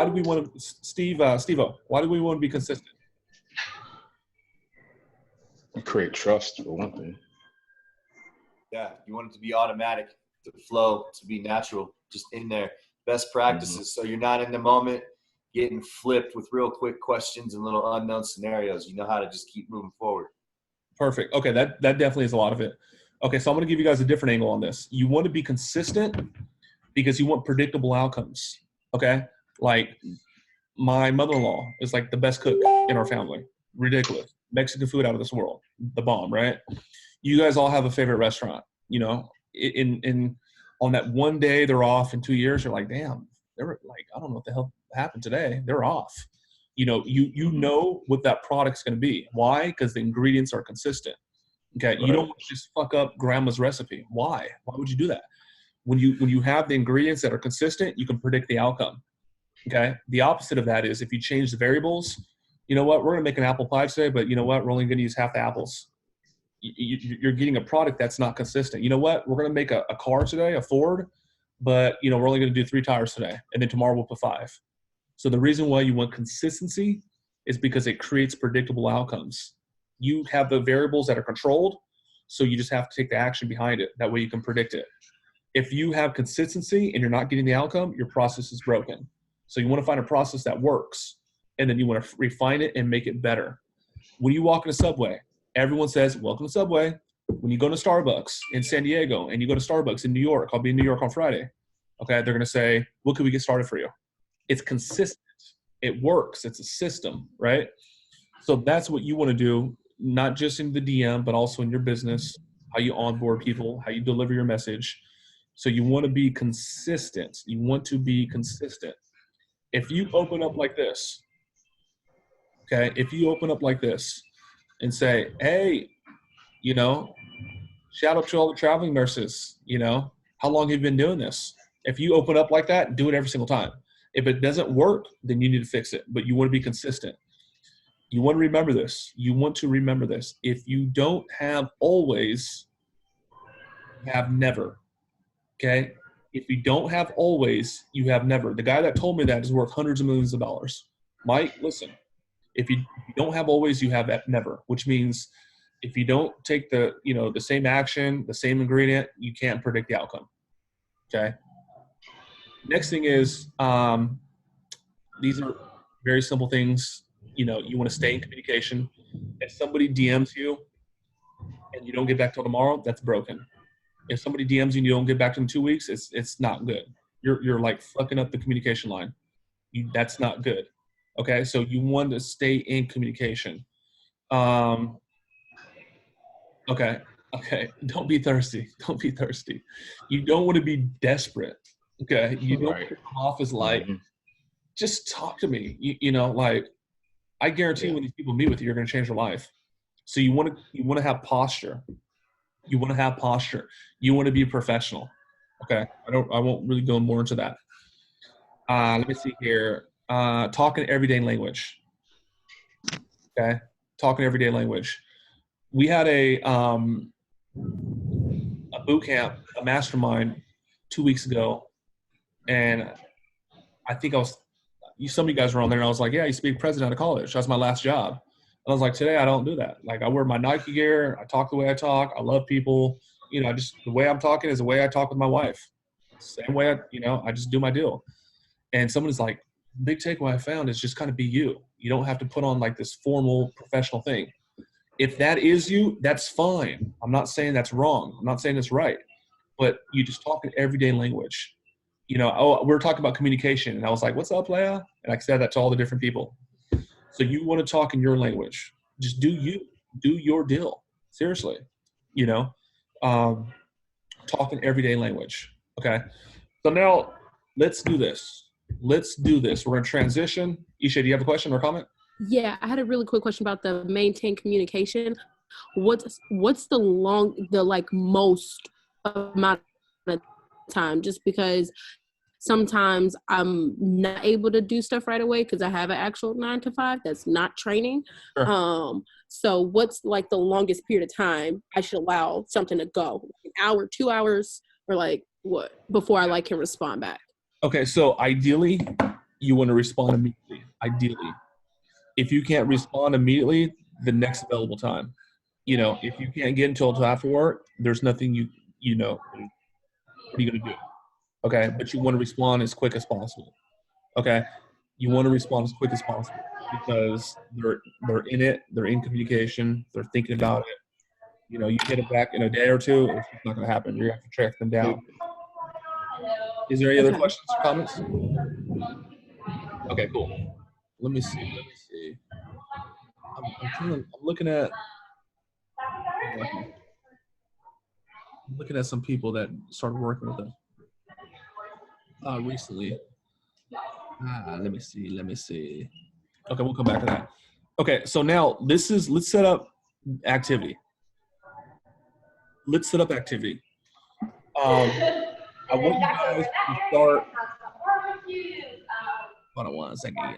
do we want to, Steve-O, why do we want to be consistent? Create trust, for one thing. Yeah, you want it to be automatic, to flow, to be natural, just in there. Best practices, so you're not in the moment getting flipped with real quick questions and little unknown scenarios. You know how to just keep moving forward. Perfect. Okay, that definitely is a lot of it. Okay, so I'm going to give you guys a different angle on this. You want to be consistent because you want predictable outcomes. Okay, like my mother-in-law is like the best cook in our family. Ridiculous. Mexican food out of this world. The bomb, right? You guys all have a favorite restaurant. In on that one day they're off in 2 years, you're like, damn, they're like, I don't know what the hell happened today. They're off. You know what that product's going to be. Why? Because the ingredients are consistent. Okay, right. You don't just fuck up grandma's recipe. Why? Why would you do that? When you have the ingredients that are consistent, you can predict the outcome. Okay. The opposite of that is if you change the variables. You know what? We're going to make an apple pie today, but you know what? We're only going to use half the apples. You're getting a product that's not consistent. You know what? We're going to make a car today, a Ford, but we're only going to do 3 tires today, and then tomorrow we'll put 5. So the reason why you want consistency is because it creates predictable outcomes. You have the variables that are controlled, so you just have to take the action behind it. That way you can predict it. If you have consistency and you're not getting the outcome, your process is broken. So you want to find a process that works. And then you want to refine it and make it better. When you walk in a Subway, everyone says, welcome to Subway. When you go to Starbucks in San Diego and you go to Starbucks in New York, I'll be in New York on Friday. Okay, they're going to say, what can we get started for you? It's consistent. It works. It's a system, right? So that's what you want to do, not just in the DM, but also in your business, how you onboard people, how you deliver your message. So you want to be consistent. You want to be consistent. If you open up like this, okay, if you open up like this and say, hey, shout out to all the traveling nurses, how long have you been doing this? If you open up like that, do it every single time. If it doesn't work, then you need to fix it. But you want to be consistent. You want to remember this. If you don't have always, you have never. Okay? If you don't have always, you have never. The guy that told me that is worth hundreds of millions of dollars. Mike, listen. If you don't have always, you have never, which means if you don't take the same action, the same ingredient, you can't predict the outcome. Okay? Next thing is, these are very simple things. You want to stay in communication. If somebody DMs you and you don't get back till tomorrow, that's broken. If somebody DMs you and you don't get back to them in 2 weeks, it's not good. You're like fucking up the communication line. That's not good. Okay, so you want to stay in communication. Okay. Don't be thirsty. You don't want to be desperate. Okay, you don't come off as like, just talk to me. Like, I guarantee when these people meet with you, you're going to change their life. So you want to have posture. You want to be a professional. Okay, I won't really go more into that. Let me see here. Talking everyday language. Okay, talking everyday language. We had a boot camp, a mastermind 2 weeks ago, and I think some of you guys were on there, and I was like, yeah, I used to be president of college. That's my last job. And I was like, today I don't do that. Like, I wear my Nike gear. I talk the way I talk. I love people. The way I'm talking is the way I talk with my wife. Same way I just do my deal. And someone's like, big takeaway I found is just kind of be you. You don't have to put on like this formal professional thing. If that is you, that's fine. I'm not saying that's wrong. I'm not saying it's right. But you just talk in everyday language. We're talking about communication. And I was like, what's up, Leia? And I said that to all the different people. So you want to talk in your language. Just do you. Do your deal. Seriously. Talk in everyday language. Okay? So now let's do this. We're going to transition. Isha, do you have a question or comment? Yeah, I had a really quick question about the maintain communication. What's the most amount of time? Just because sometimes I'm not able to do stuff right away because I have an actual 9 to 5 that's not training. Sure. So what's like the longest period of time I should allow something to go? An hour, 2 hours, or like what before I can respond back? Okay, so ideally, you want to respond immediately. Ideally. If you can't respond immediately, the next available time. If you can't get until after work, there's nothing what are you going to do? Okay, but you want to respond as quick as possible. Okay, you want to respond as quick as possible because they're in it, they're in communication, they're thinking about it. You get it back in a day or two, it's just not going to happen. You're going to have to track them down. Is there any other questions or comments? Okay, cool. Let me see. I'm looking at some people that started working with us recently. Let me see. Okay, we'll come back to that. Okay, so now let's set up activity. I want you guys to start. Hold on 1 second.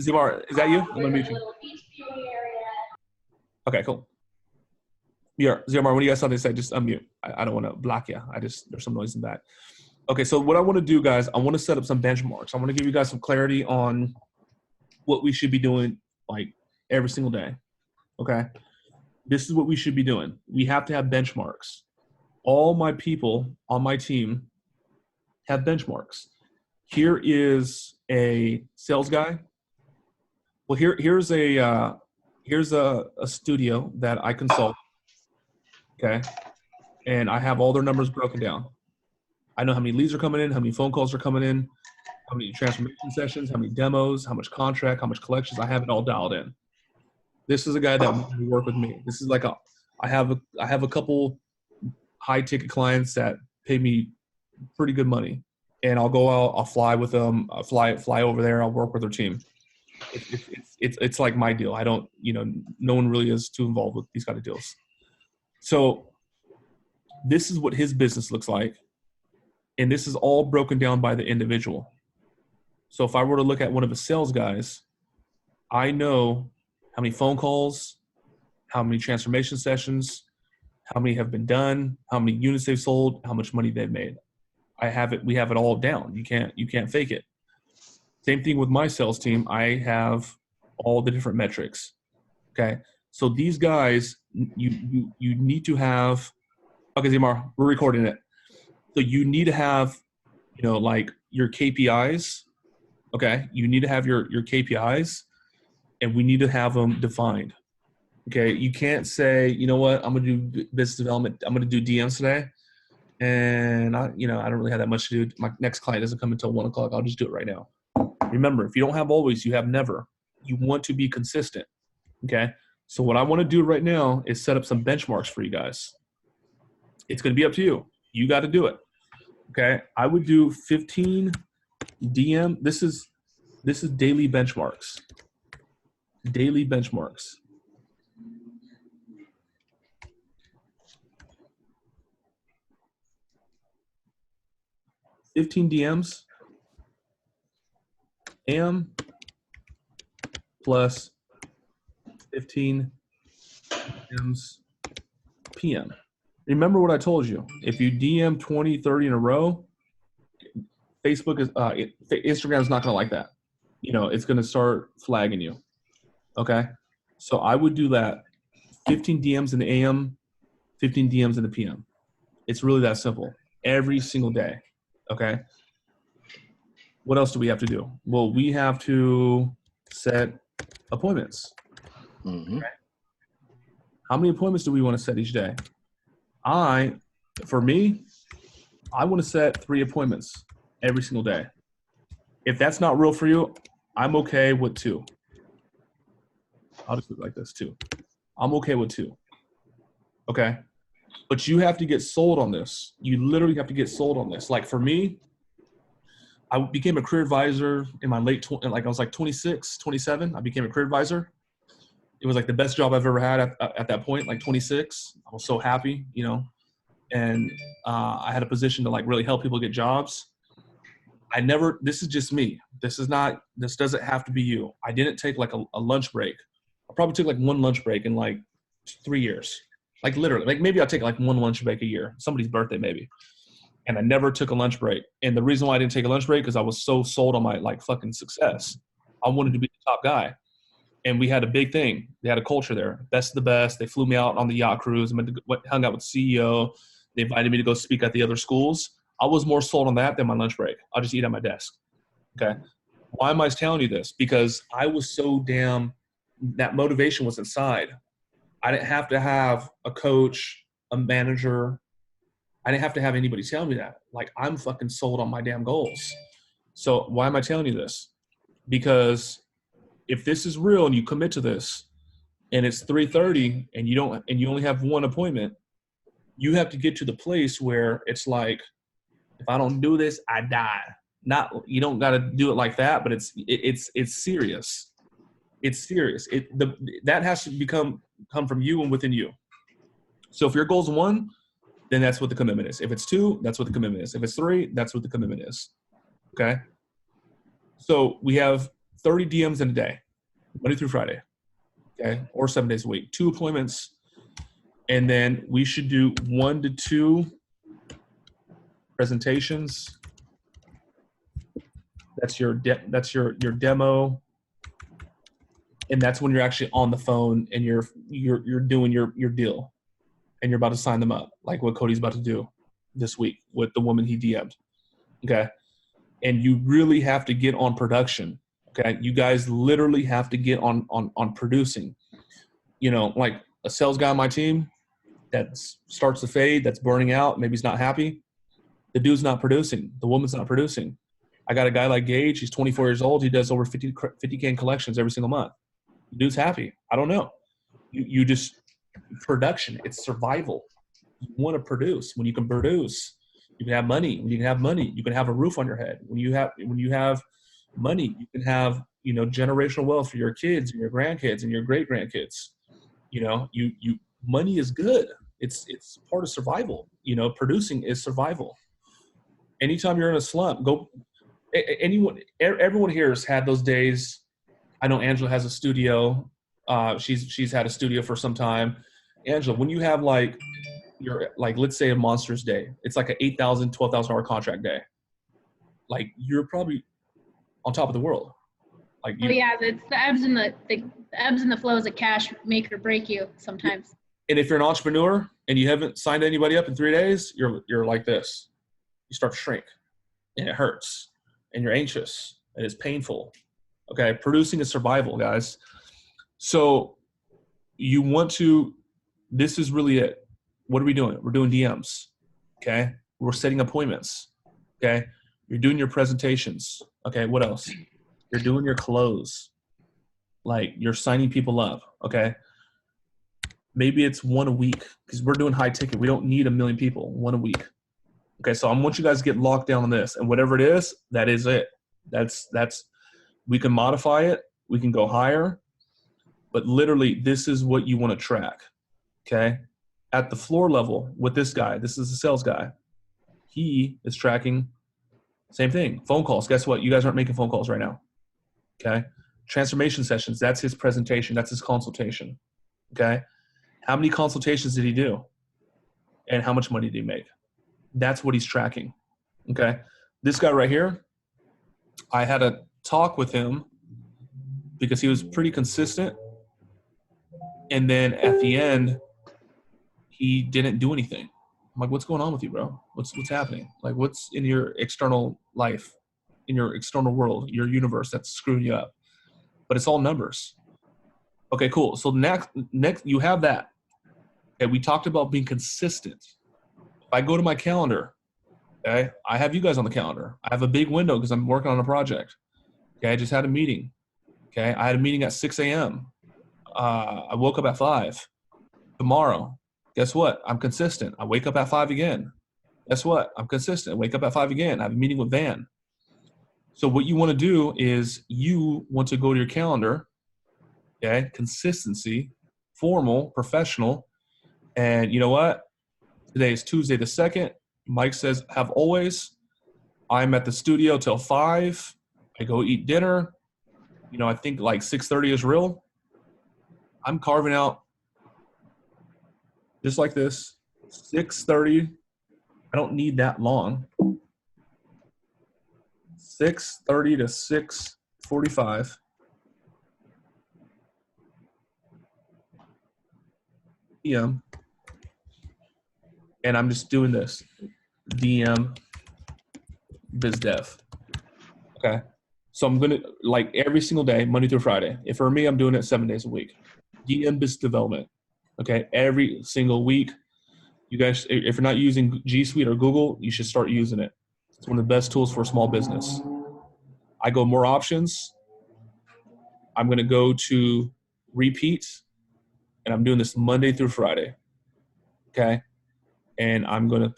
Zimar, is that you? I'm gonna mute you. Okay, cool. Yeah, Zimar, when you guys something to say, just unmute. I don't want to block you. There's some noise in the back. Okay, so what I want to do, guys, I want to set up some benchmarks. I want to give you guys some clarity on what we should be doing like every single day. Okay, this is what we should be doing. We have to have benchmarks. All my people on my team have benchmarks. Here is a sales guy. Well, here's a studio that I consult. Okay, and I have all their numbers broken down. I know how many leads are coming in, how many phone calls are coming in, how many transformation sessions, how many demos, how much contract, how much collections. I have it all dialed in. This is a guy that will work with me. This is like I have a couple high ticket clients that pay me pretty good money, and I'll go out, I'll fly with them, I'll fly over there, I'll work with their team. It's like my deal. I don't, no one really is too involved with these kind of deals. So this is what his business looks like, and this is all broken down by the individual. So if I were to look at one of the sales guys, I know how many phone calls, how many transformation sessions, how many have been done, how many units they've sold, how much money they've made. We have it all down. You can't fake it. Same thing with my sales team. I have all the different metrics. Okay. So these guys, you need to have, okay, Zimar, we're recording it. So you need to have, like your KPIs. Okay. You need to have your KPIs, and we need to have them defined. Okay. You can't say, you know what, I'm going to do business development. I'm going to do DMs today. And I don't really have that much to do. My next client doesn't come until 1 o'clock. I'll just do it right now. Remember, if you don't have always, you have never. You want to be consistent. Okay. So what I want to do right now is set up some benchmarks for you guys. It's going to be up to you. You got to do it. Okay. I would do 15 DM. This is daily benchmarks. Daily benchmarks. $15 DMs AM plus 15 DMs PM. Remember what I told you. If you DM 20, 30 in a row, Facebook is Instagram is not going to like that. It's going to start flagging you. Okay? So I would do that. 15 DMs in the AM, 15 DMs in the PM. It's really that simple. Every single day. Okay? What else do we have to do? Well, we have to set appointments. Mm-hmm. Okay? How many appointments do we want to set each day? For me, I want to set 3 appointments every single day. If that's not real for you, I'm okay with 2. I'll just do it like this, 2. I'm okay with 2. Okay? But you have to get sold on this. You literally have to get sold on this. Like for me, I became a career advisor in my late 20s, like I was like 26, 27. I became a career advisor. It was like the best job I've ever had at that point, like 26. I was so happy, and I had a position to like really help people get jobs. This is just me. This doesn't have to be you. I didn't take like a lunch break. I probably took like 1 lunch break in like 3 years. Like literally, like maybe I'll take like 1 lunch break a year, somebody's birthday maybe. And I never took a lunch break. And the reason why I didn't take a lunch break because I was so sold on my like fucking success. I wanted to be the top guy. And we had a big thing. They had a culture there. Best of the best. They flew me out on the yacht cruise. I hung out with the CEO. They invited me to go speak at the other schools. I was more sold on that than my lunch break. I'll just eat at my desk. Okay. Why am I telling you this? Because I was so that motivation was inside. I didn't have to have a coach, a manager. I didn't have to have anybody tell me that. Like, I'm fucking sold on my damn goals. So why am I telling you this? Because if this is real and you commit to this and it's 3:30 and you only have 1 appointment, you have to get to the place where it's like, if I don't do this, I die. You don't got to do it like that, but it's serious. It's serious. That has to come from you and within you. So if your goal is 1, then that's what the commitment is. If it's 2, that's what the commitment is. If it's 3, that's what the commitment is. Okay. So we have 30 DMs in a day, Monday through Friday. Okay. Or 7 days a week, 2 appointments. And then we should do 1 to 2 presentations. That's your demo. And that's when you're actually on the phone and you're doing your deal and you're about to sign them up, like what Cody's about to do this week with the woman he DM'd. Okay. And you really have to get on production. Okay. You guys literally have to get on producing. Like a sales guy on my team that starts to fade, that's burning out, maybe he's not happy. The dude's not producing. The woman's not producing. I got a guy like Gage. He's 24 years old. He does over 50K in collections every single month. The dude's happy. I don't know. You just production. It's survival. You want to produce. When you can produce, you can have money. When you can have money, you can have a roof on your head. When you have money, you can have generational wealth for your kids and your grandkids and your great grandkids. Money is good. It's part of survival. Producing is survival. Anytime you're in a slump, everyone here has had those days. I know Angela has a studio. She's had a studio for some time. Angela, when you have like let's say a monster's day, it's like an 8,000, 12,000 hour contract day. Like you're probably on top of the world. Like it's the ebbs and the flows of cash make or break you sometimes. And if you're an entrepreneur and you haven't signed anybody up in 3 days, you're like this. You start to shrink, and it hurts, and you're anxious, and it's painful. Okay, producing is survival, guys. So you want to. This is really it. What are we doing? We're doing DMs. Okay, we're setting appointments. Okay, you're doing your presentations. Okay, what else? You're doing your close. Like you're signing people up. Okay. Maybe it's one a week because we're doing high ticket. We don't need 1 million people, one a week. Okay, so I want you guys to get locked down on this. And whatever it is, that is it. That's we can modify it. We can go higher. But literally, this is what you want to track. Okay? At the floor level with this guy, this is the sales guy. He is tracking same thing. Phone calls. Guess what? You guys aren't making phone calls right now. Okay? Transformation sessions. That's his presentation. That's his consultation. Okay? How many consultations did he do? And how much money did he make? That's what he's tracking. Okay? This guy right here, I had a talk with him because he was pretty consistent. And then at the end, he didn't do anything. I'm like, what's going on with you, bro? What's happening? Like, what's in your external life, in your external world, your universe that's screwing you up? But it's all numbers. Okay, cool. So next you have that. Okay, we talked about being consistent. If I go to my calendar, okay, I have you guys on the calendar. I have a big window because I'm working on a project. Okay, I just had a meeting. Okay, I had a meeting at 6 a.m. I woke up at 5. Tomorrow, guess what? I'm consistent. I wake up at 5 again. Guess what? I'm consistent. I wake up at 5 again. I have a meeting with Van. So what you want to do is you want to go to your calendar, okay, consistency, formal, professional, and you know what? Today is Tuesday the 2nd. Mike says, have always. I'm at the studio till 5. I go eat dinner. You know, I think like 6:30 is real. I'm carving out just like this, 6:30. I don't need that long. 6:30 to 6:45. PM. And I'm just doing this. DM biz dev. Okay. So I'm going to, like every single day, Monday through Friday. If for me, I'm doing it 7 days a week. DM biz development. Okay. Every single week. You guys, if you're not using G Suite or Google, you should start using it. It's one of the best tools for a small business. I go more options. I'm going to go to repeat, and I'm doing this Monday through Friday. Okay. And I'm going to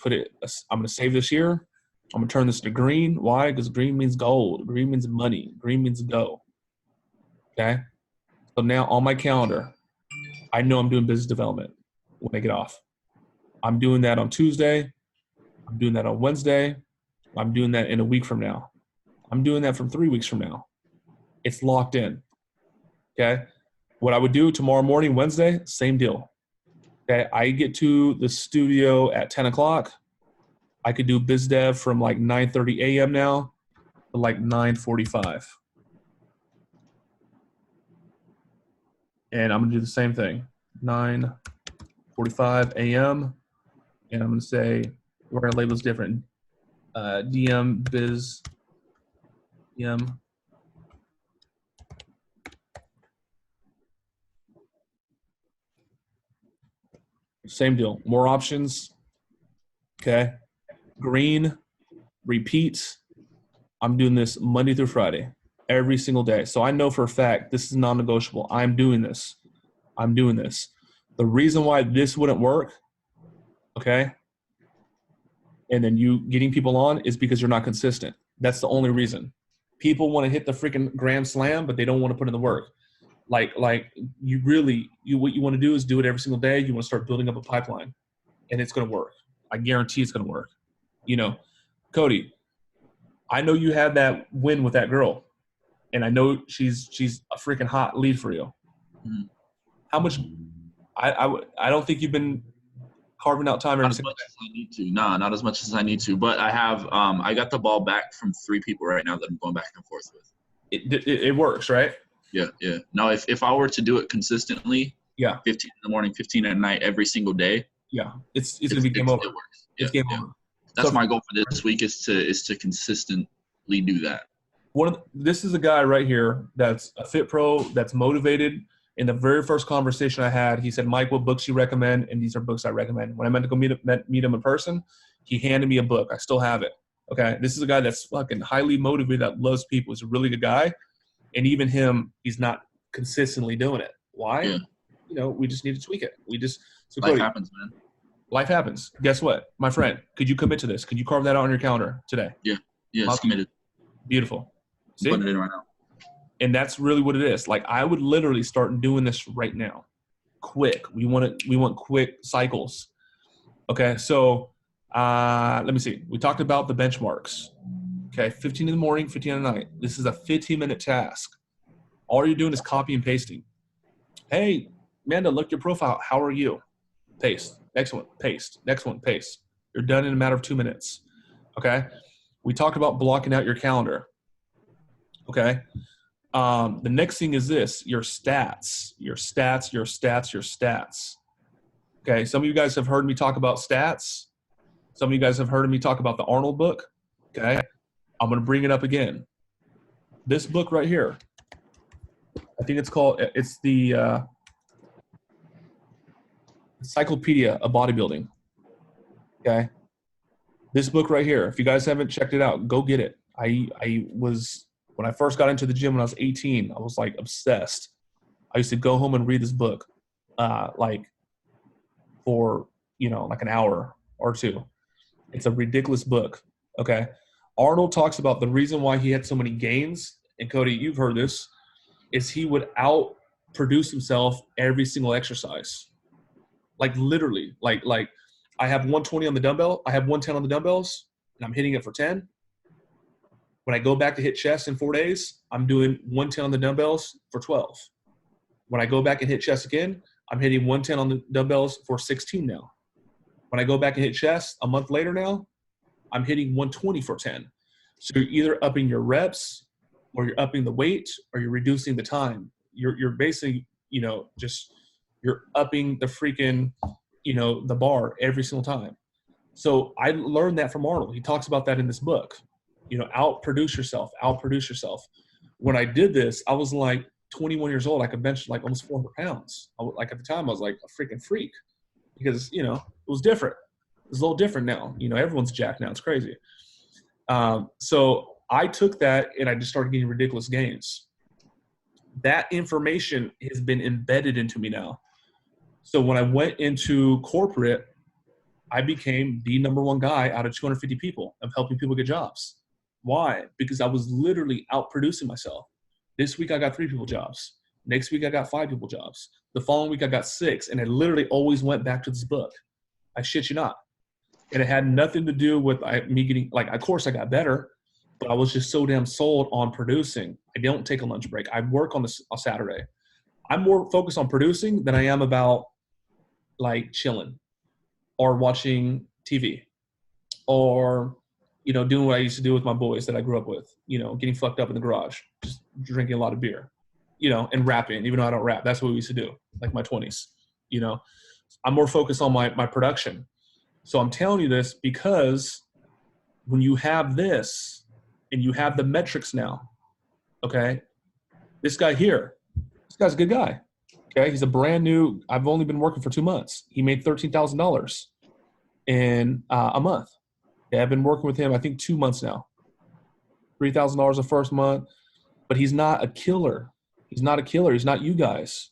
I'm going to save this year. I'm going to turn this to green. Why? Because green means gold. Green means money. Green means go. Okay. So now on my calendar, I know I'm doing business development when I get off. I'm doing that on Tuesday. I'm doing that on Wednesday. I'm doing that in a week from now. I'm doing that from 3 weeks from now. It's locked in. Okay. What I would do tomorrow morning, Wednesday, same deal. Okay. I get to the studio at 10 o'clock. I could do biz dev from like 9:30 a.m. now to like 9:45. And I'm going to do the same thing. 9:45 a.m. And I'm going to say, we're going to label this different. DM biz DM. Same deal. More options. Okay. Green. Repeat. I'm doing this Monday through Friday. Every single day. So I know for a fact this is non-negotiable. I'm doing this. I'm doing this. The reason why this wouldn't work, okay, and then you getting people on is because you're not consistent. That's the only reason. People want to hit the freaking grand slam, but they don't want to put in the work. Like you really, what you want to do is do it every single day. You want to start building up a pipeline, and it's going to work. I guarantee it's going to work. You know, Cody, I know you had that win with that girl, and I know she's a freaking hot lead for you. Mm-hmm. How much? I don't think you've been carving out time every Not as single much as I need to. Nah, not as much as I need to. But I have I got the ball back from 3 people right now that I'm going back and forth with. It works, right? Yeah. Now, if I were to do it consistently, 15 in the morning, 15 at night, every single day, it's gonna be game over. It works. It's game over. That's my goal for this week is to consistently do that. This is a guy right here that's a fit pro, that's motivated. In the very first conversation I had, he said, Mike, what books you recommend? And these are books I recommend. When I meant to go meet him in person, he handed me a book. I still have it. Okay. This is a guy that's fucking highly motivated, that loves people. He's a really good guy. And even him, he's not consistently doing it. Why? Yeah. We just need to tweak it. So Life Cody, happens, man. Life happens. Guess what? My friend, could you commit to this? Could you carve that out on your calendar today? Yeah, it's committed. Beautiful. I'm putting it in right now. And that's really what it is. Like, I would literally start doing this right now. Quick. We want quick cycles. Okay, so let me see. We talked about the benchmarks. Okay, 15 in the morning, 15 at night. This is a 15-minute task. All you're doing is copy and pasting. Hey, Amanda, look your profile. How are you? Paste. Next one, paste. Next one, paste. You're done in a matter of 2 minutes. Okay? We talked about blocking out your calendar. Okay? The next thing is this, your stats. Okay, some of you guys have heard me talk about stats. Some of you guys have heard me talk about the Arnold book. Okay, I'm going to bring it up again. This book right here, I think it's the Encyclopedia of Bodybuilding. Okay, this book right here, if you guys haven't checked it out, go get it. When I first got into the gym when I was 18, I was like obsessed. I used to go home and read this book for like an hour or two. It's a ridiculous book. Okay. Arnold talks about the reason why he had so many gains, and Cody, you've heard this, is he would outproduce himself every single exercise. Like literally, like I have 120 on the dumbbell, I have 110 on the dumbbells, and I'm hitting it for 10. When I go back to hit chest in 4 days, I'm doing 110 on the dumbbells for 12. When I go back and hit chest again, I'm hitting 110 on the dumbbells for 16 now. When I go back and hit chest a month later now, I'm hitting 120 for 10. So you're either upping your reps, or you're upping the weight, or you're reducing the time. You're basically, you're upping the freaking, the bar every single time. So I learned that from Arnold. He talks about that in this book. Outproduce yourself. When I did this, I was like 21 years old. I could bench like almost 400 pounds. At the time, I was like a freaking freak because, it was different. It's a little different now. Everyone's jacked now. It's crazy. So I took that and I just started getting ridiculous gains. That information has been embedded into me now. So when I went into corporate, I became the number one guy out of 250 people of helping people get jobs. Why? Because I was literally outproducing myself. This week I got 3 people jobs. Next week I got 5 people jobs. The following week I got 6. And it literally always went back to this book. I shit you not. And it had nothing to do with me getting, of course I got better, but I was just so damn sold on producing. I don't take a lunch break. I work on a Saturday. I'm more focused on producing than I am about chilling or watching TV or, doing what I used to do with my boys that I grew up with, getting fucked up in the garage, just drinking a lot of beer, and rapping, even though I don't rap. That's what we used to do, like my 20s, I'm more focused on my production. So I'm telling you this because when you have this and you have the metrics now, okay, this guy here, this guy's a good guy. Okay, he's a brand new, I've only been working for 2 months. He made $13,000 in a month. Okay, I've been working with him, I think 2 months now. $3,000 the first month, but he's not a killer. He's not a killer. He's not you guys.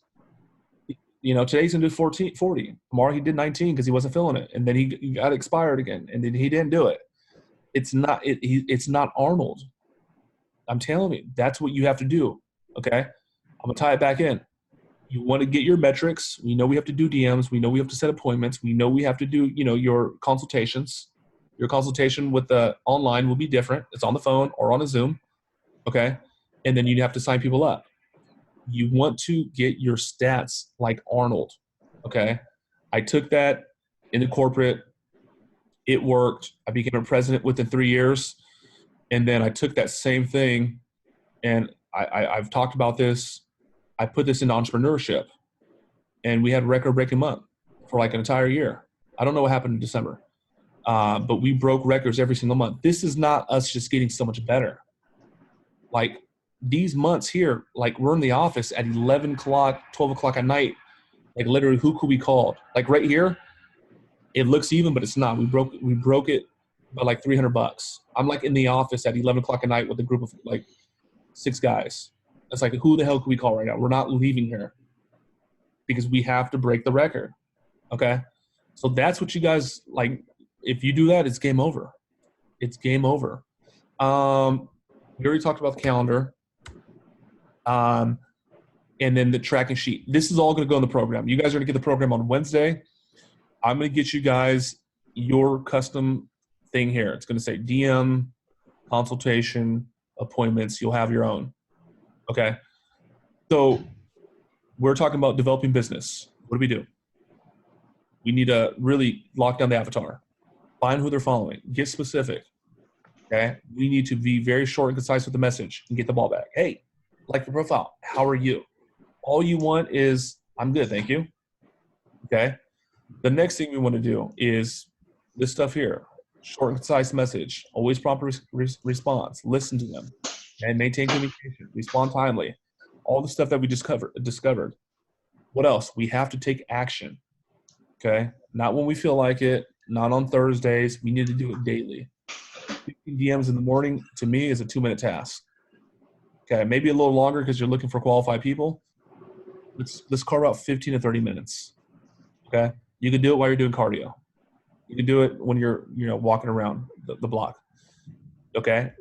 Today he's gonna do 40. Tomorrow he did 19 because he wasn't feeling it, and then he got expired again, and then he didn't do it. It's not Arnold. I'm telling you, that's what you have to do. Okay, I'm gonna tie it back in. You want to get your metrics. We know we have to do DMs. We know we have to set appointments. We know we have to do, your consultations. Your consultation with the online will be different. It's on the phone or on a Zoom, okay? And then you have to sign people up. You want to get your stats like Arnold, okay? I took that into corporate. It worked. I became a president within 3 years. And then I took that same thing, and I've talked about this. I put this into entrepreneurship, and we had a record-breaking month for like an entire year. I don't know what happened in December, but we broke records every single month. This is not us just getting so much better. Like these months here, like we're in the office at 11 o'clock, 12 o'clock at night. Like literally, who could we call? Like right here, it looks even, but it's not. We broke it by like $300. I'm like in the office at 11 o'clock at night with a group of like 6 guys. It's like, who the hell can we call right now? We're not leaving here because we have to break the record. Okay. So that's what you guys like. If you do that, it's game over. It's game over. We already talked about the calendar. And then the tracking sheet. This is all going to go in the program. You guys are going to get the program on Wednesday. I'm going to get you guys your custom thing here. It's going to say DM, consultation, appointments. You'll have your own. Okay. So we're talking about developing business. What do? We need to really lock down the avatar. Find who they're following. Get specific. Okay. We need to be very short and concise with the message and get the ball back. Hey, like the profile. How are you? All you want is, I'm good, thank you. Okay. The next thing we want to do is this stuff here. Short and concise message. Always prompt response. Listen to them. And maintain communication. Respond timely. All the stuff that we just discovered. What else? We have to take action. Okay? Not when we feel like it. Not on Thursdays. We need to do it daily. 15 DMs in the morning, to me, is a 2-minute task. Okay, maybe a little longer because you're looking for qualified people. Let's carve out 15 to 30 minutes. Okay? You can do it while you're doing cardio. You can do it when you're walking around the block. Okay?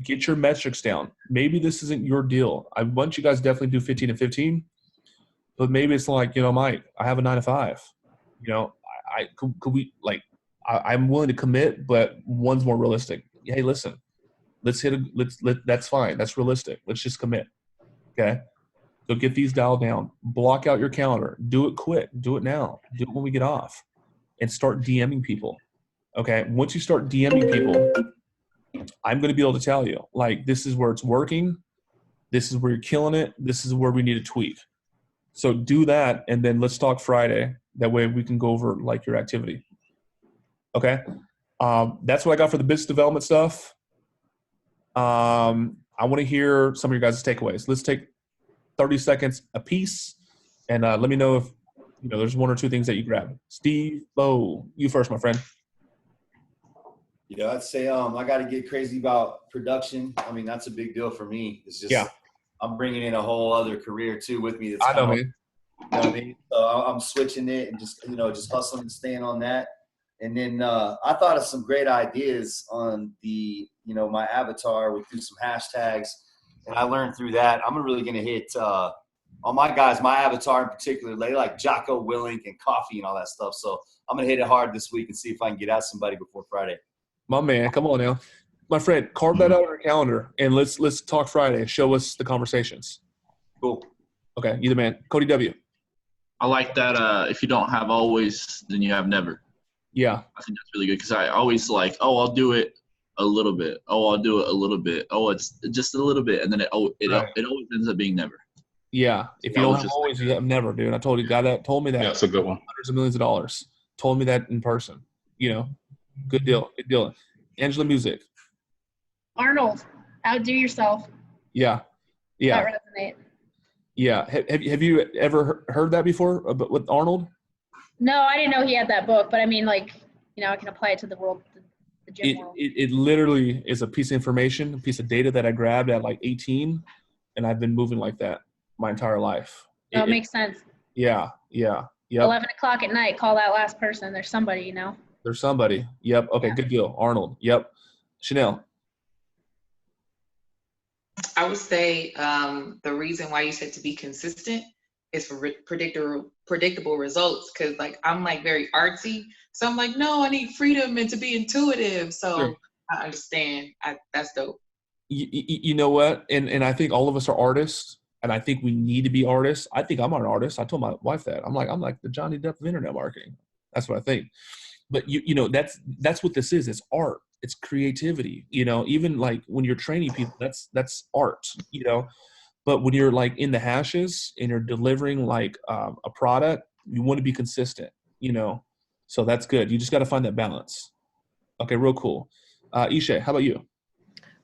Get your metrics down. Maybe this isn't your deal. I want you guys definitely do 15 and 15, but maybe it's like, Mike, I have a 9 to 5. Could we I'm willing to commit, but one's more realistic. Hey, listen, that's fine. That's realistic. Let's just commit. Okay. So get these dialed down, block out your calendar, do it quick, do it now, do it when we get off, and start DMing people. Okay. Once you start DMing people, I'm going to be able to tell you, like, this is where it's working. This is where you're killing it. This is where we need to tweak. So do that. And then let's talk Friday. That way we can go over like your activity. Okay. That's what I got for the business development stuff. I want to hear some of your guys' takeaways. Let's take 30 seconds a piece, and let me know if there's 1 or 2 things that you grab. Steve, you first, my friend. I'd say I got to get crazy about production. I mean, that's a big deal for me. It's just I'm bringing in a whole other career too with me. That's I know, man. You know what I mean? So I'm switching it and just hustling and staying on that. And then I thought of some great ideas on the my avatar. We threw some hashtags. And I learned through that, I'm really going to hit all my guys, my avatar in particular, they like Jocko Willink and coffee and all that stuff. So I'm going to hit it hard this week and see if I can get out somebody before Friday. My man, come on now. My friend, carve that out on your calendar, and let's talk Friday and show us the conversations. Cool. Okay, you the man. Cody W. I like that if you don't have always, then you have never. Yeah. I think that's really good because I always like, I'll do it a little bit. I'll do it a little bit. It's just a little bit. And then it always ends up being never. Yeah. If you don't have always, you have never, dude. I told you, guy that told me that. Yeah, that's a good one. Hundreds of millions of dollars. Told me that in person. Good deal. Good deal. Angela Music. Arnold, outdo yourself. Yeah. Yeah. That resonate. Yeah. Have you ever heard that before with Arnold? No, I didn't know he had that book, but I mean, I can apply it to the world. It literally is a piece of information, a piece of data that I grabbed at like 18, and I've been moving like that my entire life. It makes sense. Yeah. Yep. 11 o'clock at night, call that last person. There's somebody, There's somebody. Yep. Okay, Good deal. Arnold. Yep. Chanel. I would say the reason why you said to be consistent it's for predictable results. Cause like I'm like very artsy, so I'm like, no, I need freedom and to be intuitive. So Sure. I understand. That's dope. You know what? And I think all of us are artists, and I think we need to be artists. I think I'm an artist. I told my wife that. I'm like the Johnny Depp of internet marketing. That's what I think. But you know, that's what this is. It's art. It's creativity. You know, even like when you're training people, that's art. You know, but when you're like in the hashes and you're delivering like a product, you want to be consistent. You know, so that's good. You just got to find that balance. Okay, real cool. Ishay, how about you?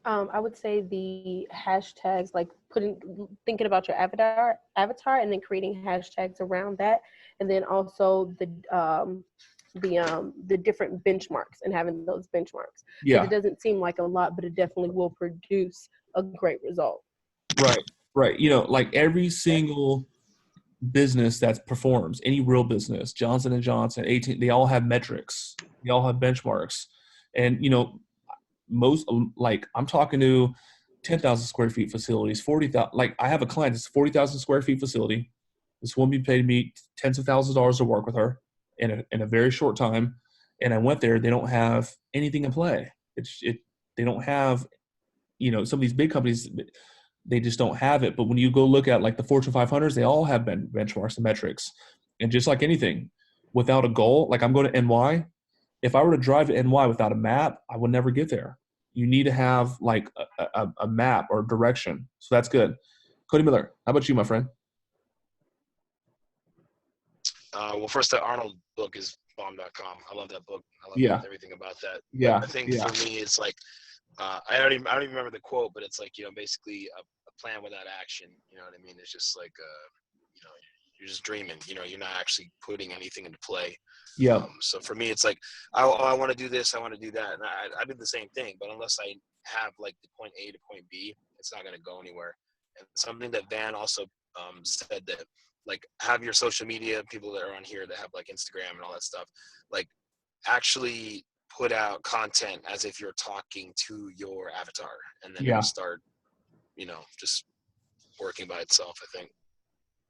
I would say the hashtags, like thinking about your avatar, and then creating hashtags around that, and then also the different benchmarks and having those benchmarks. Yeah. It doesn't seem like a lot, but it definitely will produce a great result. Right. You know, like every single business that performs, any real business, Johnson and Johnson, 18, they all have metrics. They all have benchmarks. And, you know, most, like I'm talking to 10,000 square feet facilities, 40,000, like I have a client that's 40,000 square feet facility. This woman paid me tens of thousands of dollars to work with her in a very short time. And I went there, they don't have anything in play. They don't have, you know, some of these big companies, they just don't have it. But when you go look at like the Fortune 500s, they all have benchmarks and metrics. And just like anything, without a goal, like I'm going to NY. If I were to drive to NY without a map, I would never get there. You need to have like a map or direction. So that's good. Cody Miller, how about you, my friend? Well, first, the Arnold book is bomb.com. I love that book. I love everything about that. Yeah. But I think for me, it's like, I don't even remember the quote, but it's like, you know, basically a plan without action. You know what I mean? It's just like, you know, you're just dreaming. You know, you're not actually putting anything into play. Yeah. So for me, it's like, I want to do this, I want to do that, and I do the same thing. But unless I have like the point A to point B, it's not going to go anywhere. And something that Van also said, that like have your social media, people that are on here that have like Instagram and all that stuff, like actually put out content as if you're talking to your avatar, and then it'll start, you know, just working by itself, I think.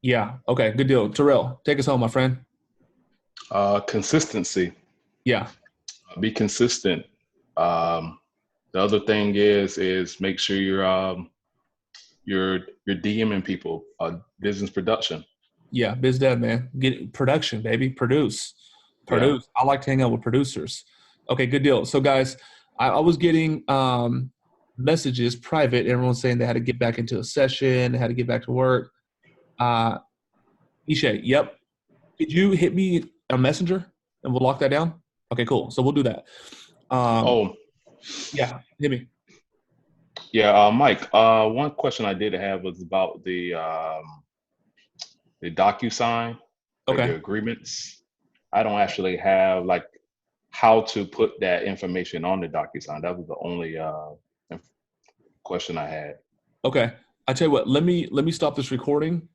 Yeah. Okay. Good deal. Terrell, take us home, my friend. Consistency. Yeah. Be consistent. The other thing is make sure you're DMing people. Business production. Yeah, biz dev, man. Get production, baby. Produce. Yeah. I like to hang out with producers. Okay, good deal. So, guys, I was getting messages private. Everyone's saying they had to get back into a session, they had to get back to work. Ishay, yep. Could you hit me a messenger and we'll lock that down? Okay, cool. So we'll do that. Yeah, hit me. Yeah, Mike. One question I did have was about the DocuSign, like Okay. the agreements. I don't actually have like how to put that information on the DocuSign. That was the only question I had. Okay. I tell you what, let me stop this recording